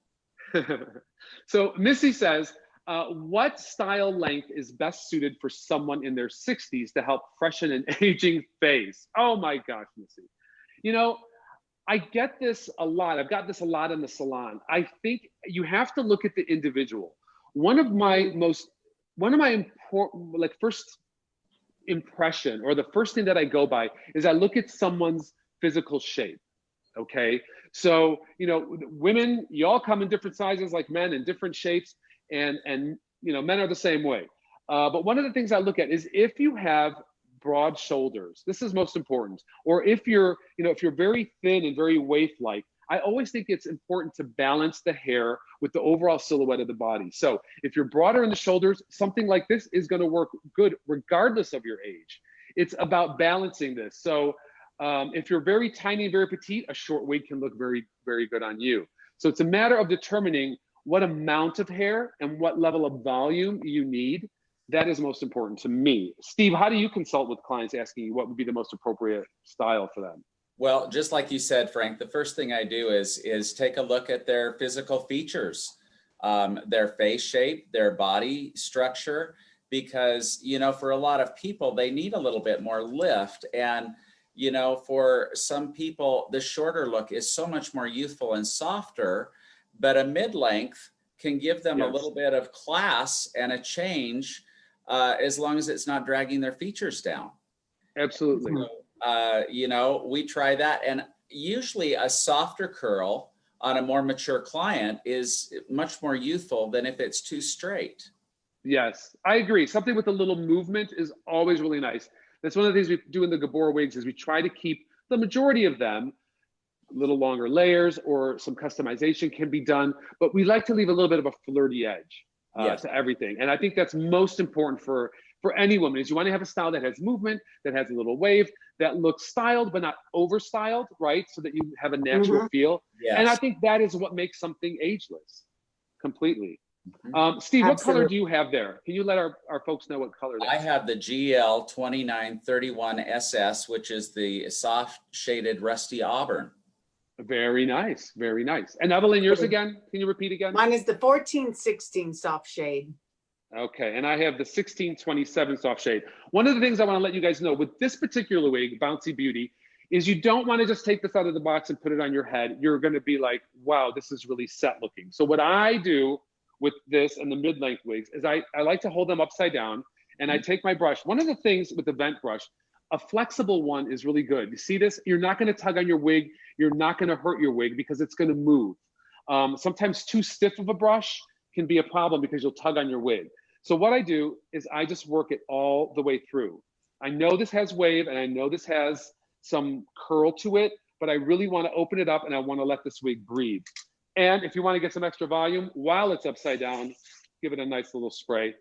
A: So Missy says, what style length is best suited for someone in their 60s to help freshen an aging face? Oh my gosh, Missy. You know, I get this a lot. I've got this a lot in the salon. I think you have to look at the individual. One of my important, like, first impression, or the first thing that I go by, is I look at someone's physical shape. Okay. So, you know, women, you all come in different sizes like men, in different shapes, and you know, men are the same way. But one of the things I look at is if you have broad shoulders, this is most important, or if you're very thin and very waif-like, I always think it's important to balance the hair with the overall silhouette of the body. So if you're broader in the shoulders, something like this is going to work good regardless of your age. It's about balancing this. So if you're very tiny, very petite, a short wig can look very, very good on you. So it's a matter of determining what amount of hair and what level of volume you need. That is most important to me. Steve, how do you consult with clients asking you what would be the most appropriate style for them?
C: Well, just like you said, Frank, the first thing I do is take a look at their physical features, their face shape, their body structure, because, you know, for a lot of people, they need a little bit more lift. And, you know, for some people, the shorter look is so much more youthful and softer, but a mid-length can give them a little bit of class and a change, as long as it's not dragging their features down.
A: Absolutely.
C: So, you know, we try that, and usually a softer curl on a more mature client is much more youthful than if it's too straight.
A: Yes, I agree. Something with a little movement is always really nice. That's one of the things we do in the Gabor Wigs, is we try to keep the majority of them a little longer layers, or some customization can be done, but we like to leave a little bit of a flirty edge to everything. And I think that's most important for any woman, is you want to have a style that has movement, that has a little wave, that looks styled but not over styled, right? So that you have a natural feel. Yes. And I think that is what makes something ageless completely. Steve, what color
B: Absolutely.
A: do you have there? Can you let our folks know what color that
C: I
A: is?
C: have the GL 2931 SS, which is the soft shaded rusty auburn.
A: Very nice, very nice. And Evelyn, yours again? Can you repeat again?
B: Mine is the 1416 soft shade.
A: Okay, and I have the 1627 soft shade. One of the things I want to let you guys know with this particular wig, Bouncy Beauty, is you don't want to just take this out of the box and put it on your head. You're going to be like, wow, this is really set looking. So what I do with this and the mid-length wigs is I like to hold them upside down and I take my brush. One of the things with the vent brush, a flexible one is really good. You see this? You're not going to tug on your wig. You're not going to hurt your wig because it's going to move. Sometimes too stiff of a brush can be a problem because you'll tug on your wig. So what I do is I just work it all the way through. I know this has wave and I know this has some curl to it, but I really want to open it up and I want to let this wig breathe. And if you want to get some extra volume while it's upside down, give it a nice little spray.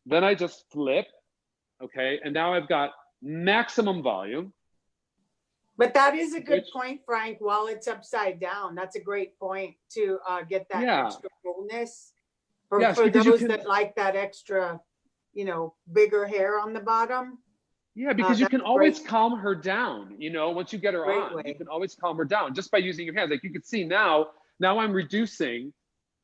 A: Then I just flip, okay? And now I've got maximum volume.
B: But that is a good point, Frank, while it's upside down. That's a great point to get that extra fullness. For those that like that extra, you know, bigger hair on the bottom.
A: Yeah, because you can always calm her down, you know, once you get her on, you can always calm her down just by using your hands. Like you can see now I'm reducing,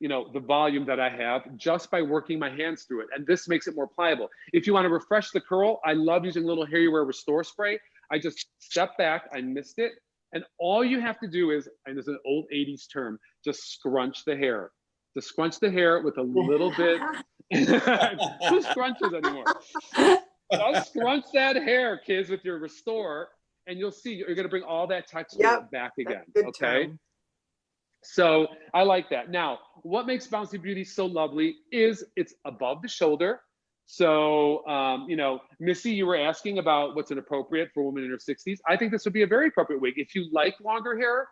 A: you know, the volume that I have just by working my hands through it. And this makes it more pliable. If you want to refresh the curl, I love using a little HairUWear Restore Spray. I just step back, I missed it. And all you have to do is, and there's an old 80s term, just scrunch the hair. Just scrunch the hair with a little bit. Who scrunches anymore? Just scrunch that hair, kids, with your Restore, and you'll see you're going to bring all that texture back again. Okay. So I like that. Now, what makes Bouncy Beauty so lovely is it's above the shoulder. So, you know, Missy, you were asking about what's inappropriate for a woman in her 60s. I think this would be a very appropriate wig. If you like longer hair,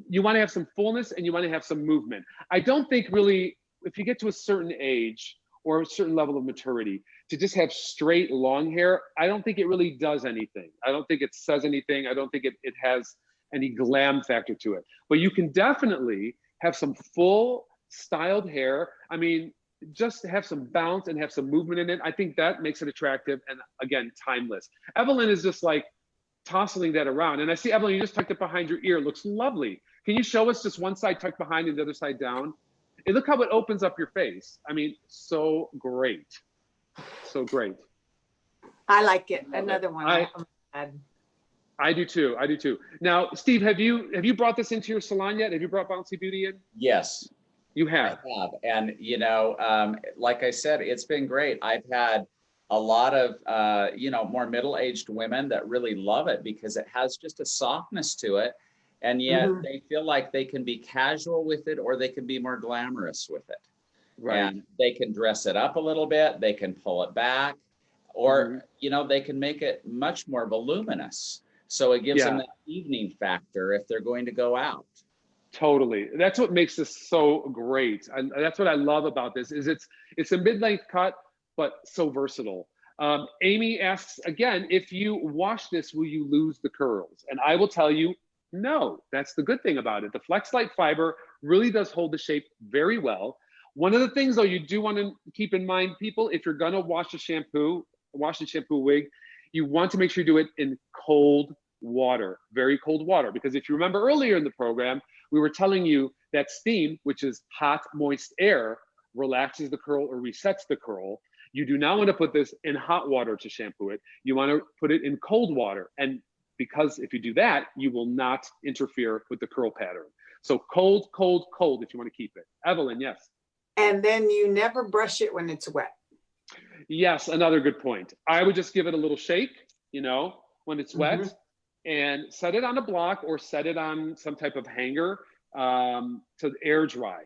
A: you want to have some fullness and you want to have some movement. I don't think really, if you get to a certain age or a certain level of maturity, to just have straight long hair, I don't think it really does anything. I don't think it says anything. I don't think it has any glam factor to it. But you can definitely have some full styled hair. I mean, just to have some bounce and have some movement in it. I think that makes it attractive and, again, timeless. Evelyn is just like tossing that around. And I see, Evelyn, you just tucked it behind your ear. It looks lovely. Can you show us just one side tucked behind and the other side down? And look how it opens up your face. I mean, so great. So great.
B: I like it. Another one.
A: I do too. I do too. Now, Steve, have you brought this into your salon yet? Have you brought Bouncy Beauty in?
C: Yes.
A: You have.
C: I have. And, you know, like I said, it's been great. I've had a lot of, you know, more middle-aged women that really love it because it has just a softness to it. And yet they feel like they can be casual with it or they can be more glamorous with it. Right. And they can dress it up a little bit. They can pull it back or, you know, they can make it much more voluminous. So it gives them that evening factor if they're going to go out.
A: Totally. That's what makes this so great. And that's what I love about this is it's a mid-length cut, but so versatile. Amy asks again, if you wash this, will you lose the curls? And I will tell you, no, that's the good thing about it. The Flexlite fiber really does hold the shape very well. One of the things though, you do want to keep in mind, people, if you're gonna wash the shampoo wig, you want to make sure you do it in cold water, very cold water. Because if you remember earlier in the program, we were telling you that steam, which is hot, moist air, relaxes the curl or resets the curl. You do not want to put this in hot water to shampoo it. You want to put it in cold water. And because if you do that, you will not interfere with the curl pattern. So cold, cold, cold if you want to keep it. Evelyn, yes.
B: And then you never brush it when it's wet.
A: Yes, another good point. I would just give it a little shake, you know, when it's wet and set it on a block or set it on some type of hanger to air dry.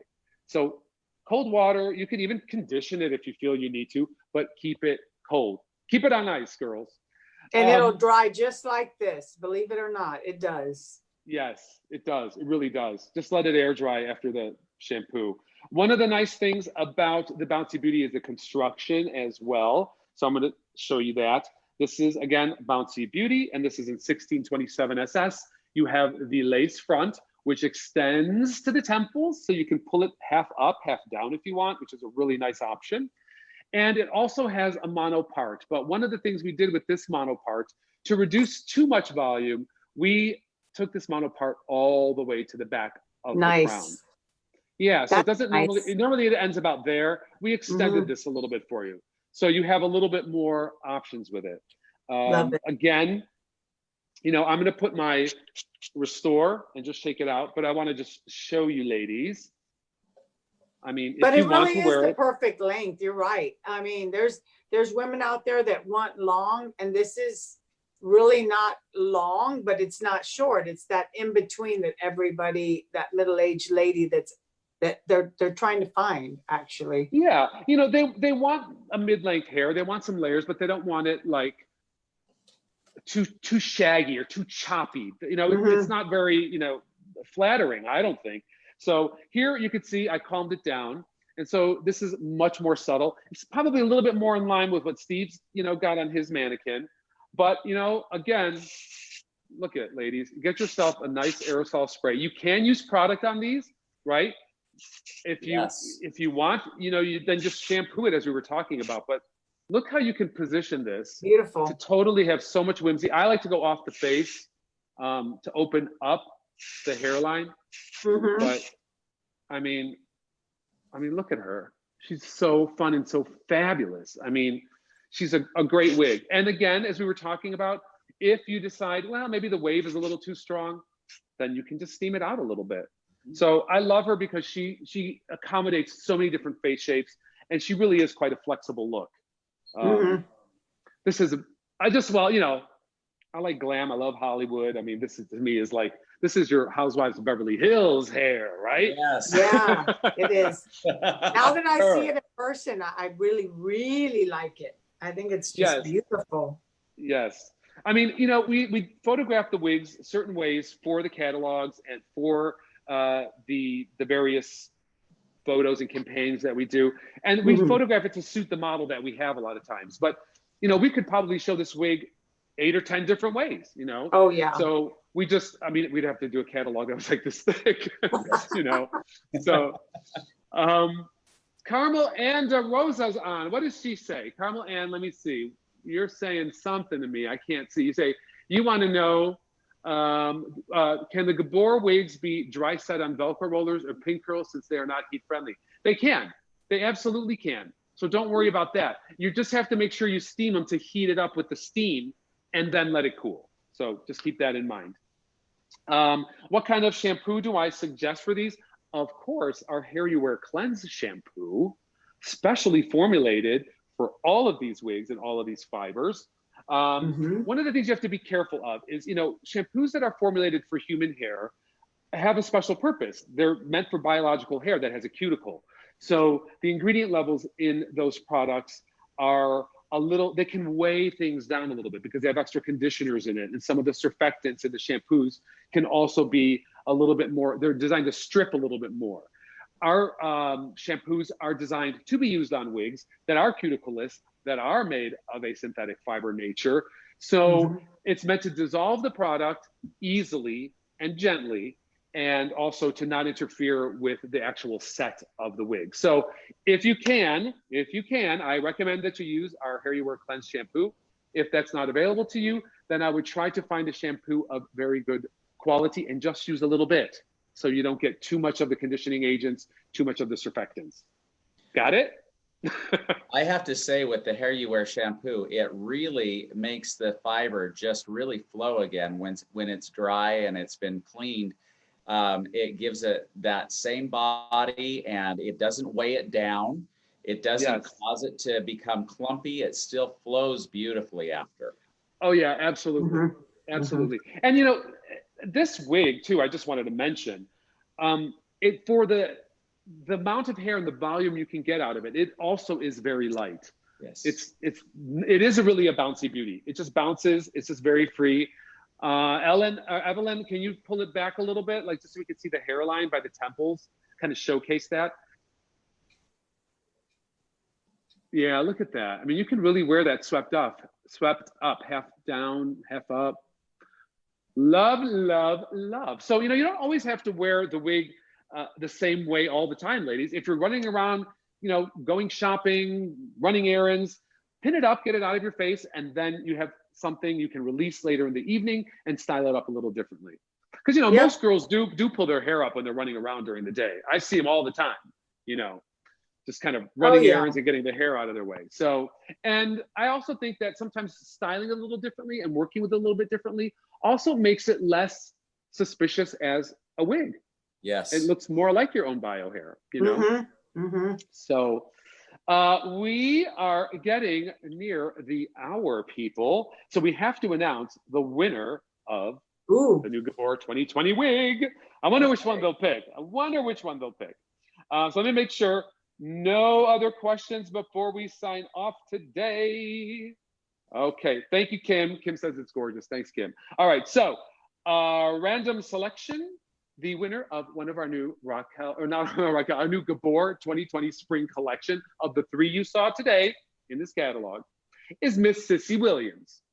A: So cold water, you can even condition it if you feel you need to, but keep it cold. Keep it on ice, girls.
B: And it'll dry just like this. Believe it or not, it does.
A: Yes, it does. It really does. Just let it air dry after the shampoo. One of the nice things about the Bouncy Beauty is the construction as well. So I'm going to show you that. This is, again, Bouncy Beauty, and this is in 1627 SS. You have the lace front, which extends to the temples. So you can pull it half up, half down if you want, which is a really nice option. And it also has a mono part. But one of the things we did with this mono part, to reduce too much volume, we took this mono part all the way to the back of the crown. Yeah, so it doesn't normally it ends about there. We extended this a little bit for you. So you have a little bit more options with it. Again, you know, I'm gonna put my restore and just shake it out, but I wanna just show you ladies. I mean,
B: but
A: if you
B: it really
A: want to
B: is
A: wear
B: the
A: it,
B: perfect length. You're right. I mean, there's women out there that want long, and this is really not long, but it's not short. It's that in between that everybody, that middle-aged lady that they're trying to find, actually.
A: yeah, you know, they want a mid-length hair. They want some layers, but they don't want it like too shaggy or too choppy. You know, it's not very, you know, flattering, I don't think. So here you can see I calmed it down. And so this is much more subtle. It's probably a little bit more in line with what Steve's, you know, got on his mannequin. But, you know, again, look at it, ladies, get yourself a nice aerosol spray. You can use product on these, right? If you want, you know, you then just shampoo it as we were talking about. But look how you can position this.
B: Beautiful.
A: To totally have so much whimsy. I like to go off the face to open up the hairline. But I mean, look at her. She's so fun and so fabulous. I mean, she's a great wig. And again, as we were talking about, if you decide, well, maybe the wave is a little too strong, then you can just steam it out a little bit. So I love her because she accommodates so many different face shapes, and she really is quite a flexible look. This is, well, you know, I like glam. I love Hollywood. I mean, this is, to me, is like, this is your Housewives of Beverly Hills hair, right?
C: Yes.
B: Yeah, it is. Now that I see it in person, I really, really like it. I think it's just beautiful.
A: Yes. I mean, you know, we photograph the wigs certain ways for the catalogs and for the various photos and campaigns that we do. And we photograph it to suit the model that we have a lot of times. But, you know, we could probably show this wig 8 or 10 different ways, you know?
B: Oh, yeah.
A: So we just, I mean, we'd have to do a catalog that was like this thick, you know? So, Carmel and Rosa's on. What does she say? Carmel Ann, let me see. You're saying something to me. I can't see. You say, you want to know, can the Gabor wigs be dry set on Velcro rollers or pin curls since they are not heat friendly? They can. They absolutely can. So don't worry about that. You just have to make sure you steam them to heat it up with the steam and then let it cool. So just keep that in mind. What kind of shampoo do I suggest for these? Of course, our HairUWear Cleanse shampoo, specially formulated for all of these wigs and all of these fibers. One of the things you have to be careful of is, you know, shampoos that are formulated for human hair have a special purpose. They're meant for biological hair that has a cuticle. So the ingredient levels in those products are a little, they can weigh things down a little bit because they have extra conditioners in it. And some of the surfactants in the shampoos can also be a little bit more, they're designed to strip a little bit more. Our shampoos are designed to be used on wigs that are cuticleless, that are made of a synthetic fiber nature. So it's meant to dissolve the product easily and gently, and also to not interfere with the actual set of the wig. So if you can, I recommend that you use our HairUWear Cleanse shampoo. If that's not available to you, then I would try to find a shampoo of very good quality and just use a little bit so you don't get too much of the conditioning agents, too much of the surfactants. Got it?
C: I have to say, with the HairUWear shampoo, it really makes the fiber just really flow again when it's dry and it's been cleaned. It gives it that same body, and it doesn't weigh it down. It doesn't cause it to become clumpy. It still flows beautifully after.
A: Oh yeah, absolutely. Absolutely. And you know, this wig too, I just wanted to mention, it for the amount of hair and the volume you can get out of it, it also is very light.
C: Yes.
A: It is really a bouncy beauty. It just bounces. It's just very free. Evelyn, can you pull it back a little bit, like just so we can see the hairline by the temples, kind of showcase that? Yeah, look at that. I mean, you can really wear that swept up, half down, half up. Love, love, love. So, you don't always have to wear the wig the same way all the time, ladies. If you're running around, going shopping, running errands, pin it up, get it out of your face, and then you have something you can release later in the evening and style it up a little differently. Because,
B: Yep.
A: most girls do pull their hair up when they're running around during the day. I see them all the time, just kind of running
B: yeah.
A: errands and getting the hair out of their way. So, and I also think that sometimes styling a little differently and working with it a little bit differently also makes it less suspicious as a wig.
C: Yes.
A: It looks more like your own bio hair, So we are getting near the hour, people. So we have to announce the winner of the new Gabor 2020 wig. I wonder which one they'll pick. So let me make sure. No other questions before we sign off today. Okay, thank you, Kim. Kim says it's gorgeous. Thanks, Kim. All right, so random selection. The winner of one of our new our new Gabor 2020 spring collection of the 3 you saw today in this catalog is Miss Sissy Williams.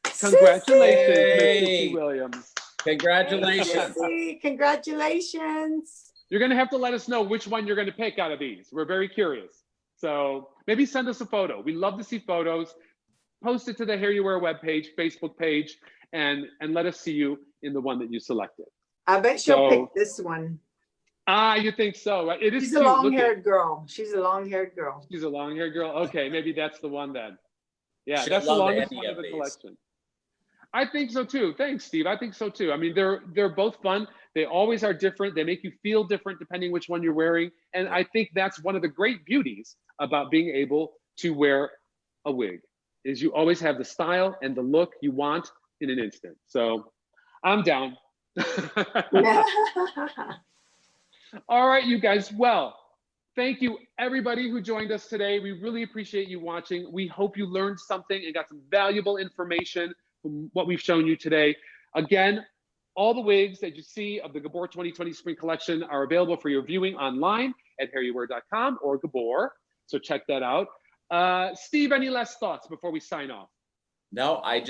A: Congratulations, Miss Sissy Williams.
C: Congratulations.
B: Hey, congratulations.
A: You're going to have to let us know which one you're going to pick out of these. We're very curious. So maybe send us a photo. We love to see photos. Post it to the HairUWear webpage, Facebook page, and let us see you in the one that you selected.
B: I bet she'll pick this one.
A: You think so, right? It is.
B: She's a long-haired girl. She's a long-haired girl.
A: She's a long-haired girl. Okay, maybe that's the one then. Yeah,
C: She'll
A: that's the longest
C: any
A: one of the
C: these.
A: collection. I think so too. Thanks, Steve. I think so too. I mean, they're both fun. They always are different. They make you feel different depending which one you're wearing. And I think that's one of the great beauties about being able to wear a wig, is you always have the style and the look you want in an instant. So I'm down. All right, you guys. Well, thank you everybody who joined us today. We really appreciate you watching. We hope you learned something and got some valuable information from what we've shown you today. Again, all the wigs that you see of the Gabor 2020 spring collection are available for your viewing online at HairUWear.com or Gabor. So check that out. Steve, any last thoughts before we sign off?
C: No, I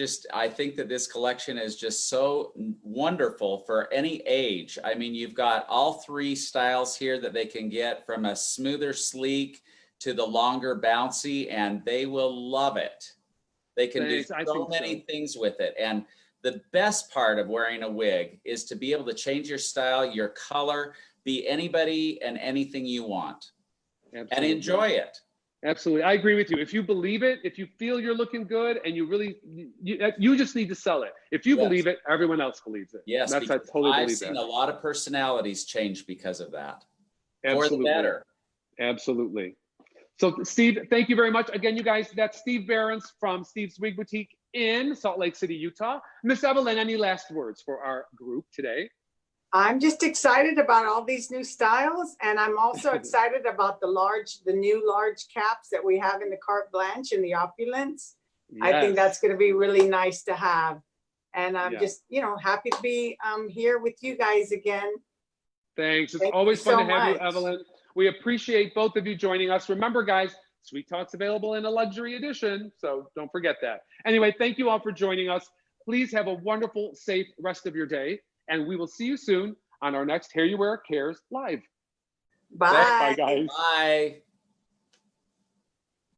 C: think that this collection is just so wonderful for any age. I mean, you've got all 3 styles here that they can get, from a smoother sleek to the longer bouncy, and they will love it. They can do so many things with it. And the best part of wearing a wig is to be able to change your style, your color, be anybody and anything you want. Absolutely. And enjoy it.
A: Absolutely. I agree with you. If you believe it, if you feel you're looking good and you really, you just need to sell it. If you believe it, everyone else believes it.
C: Yes.
A: I totally believe that.
C: I've seen a lot of personalities change because of that.
A: Absolutely.
C: For the better.
A: Absolutely. So Steve, thank you very much. Again, you guys, that's Steve Behrens from Steve's Wig Boutique in Salt Lake City, Utah. Miss Evelyn, any last words for our group today?
B: I'm just excited about all these new styles, and I'm also excited about the new large caps that we have in the carte blanche and the opulence. Yes. I think that's going to be really nice to have. And I'm just, happy to be here with you guys again.
A: Thanks. It's always fun to have you, Evelyn. We appreciate both of you joining us. Remember, guys, Sweet Talk's available in a luxury edition, so don't forget that. Anyway, thank you all for joining us. Please have a wonderful, safe rest of your day, and we will see you soon on our next HairUWear Cares Live.
B: Bye.
A: Bye, guys.
C: Bye.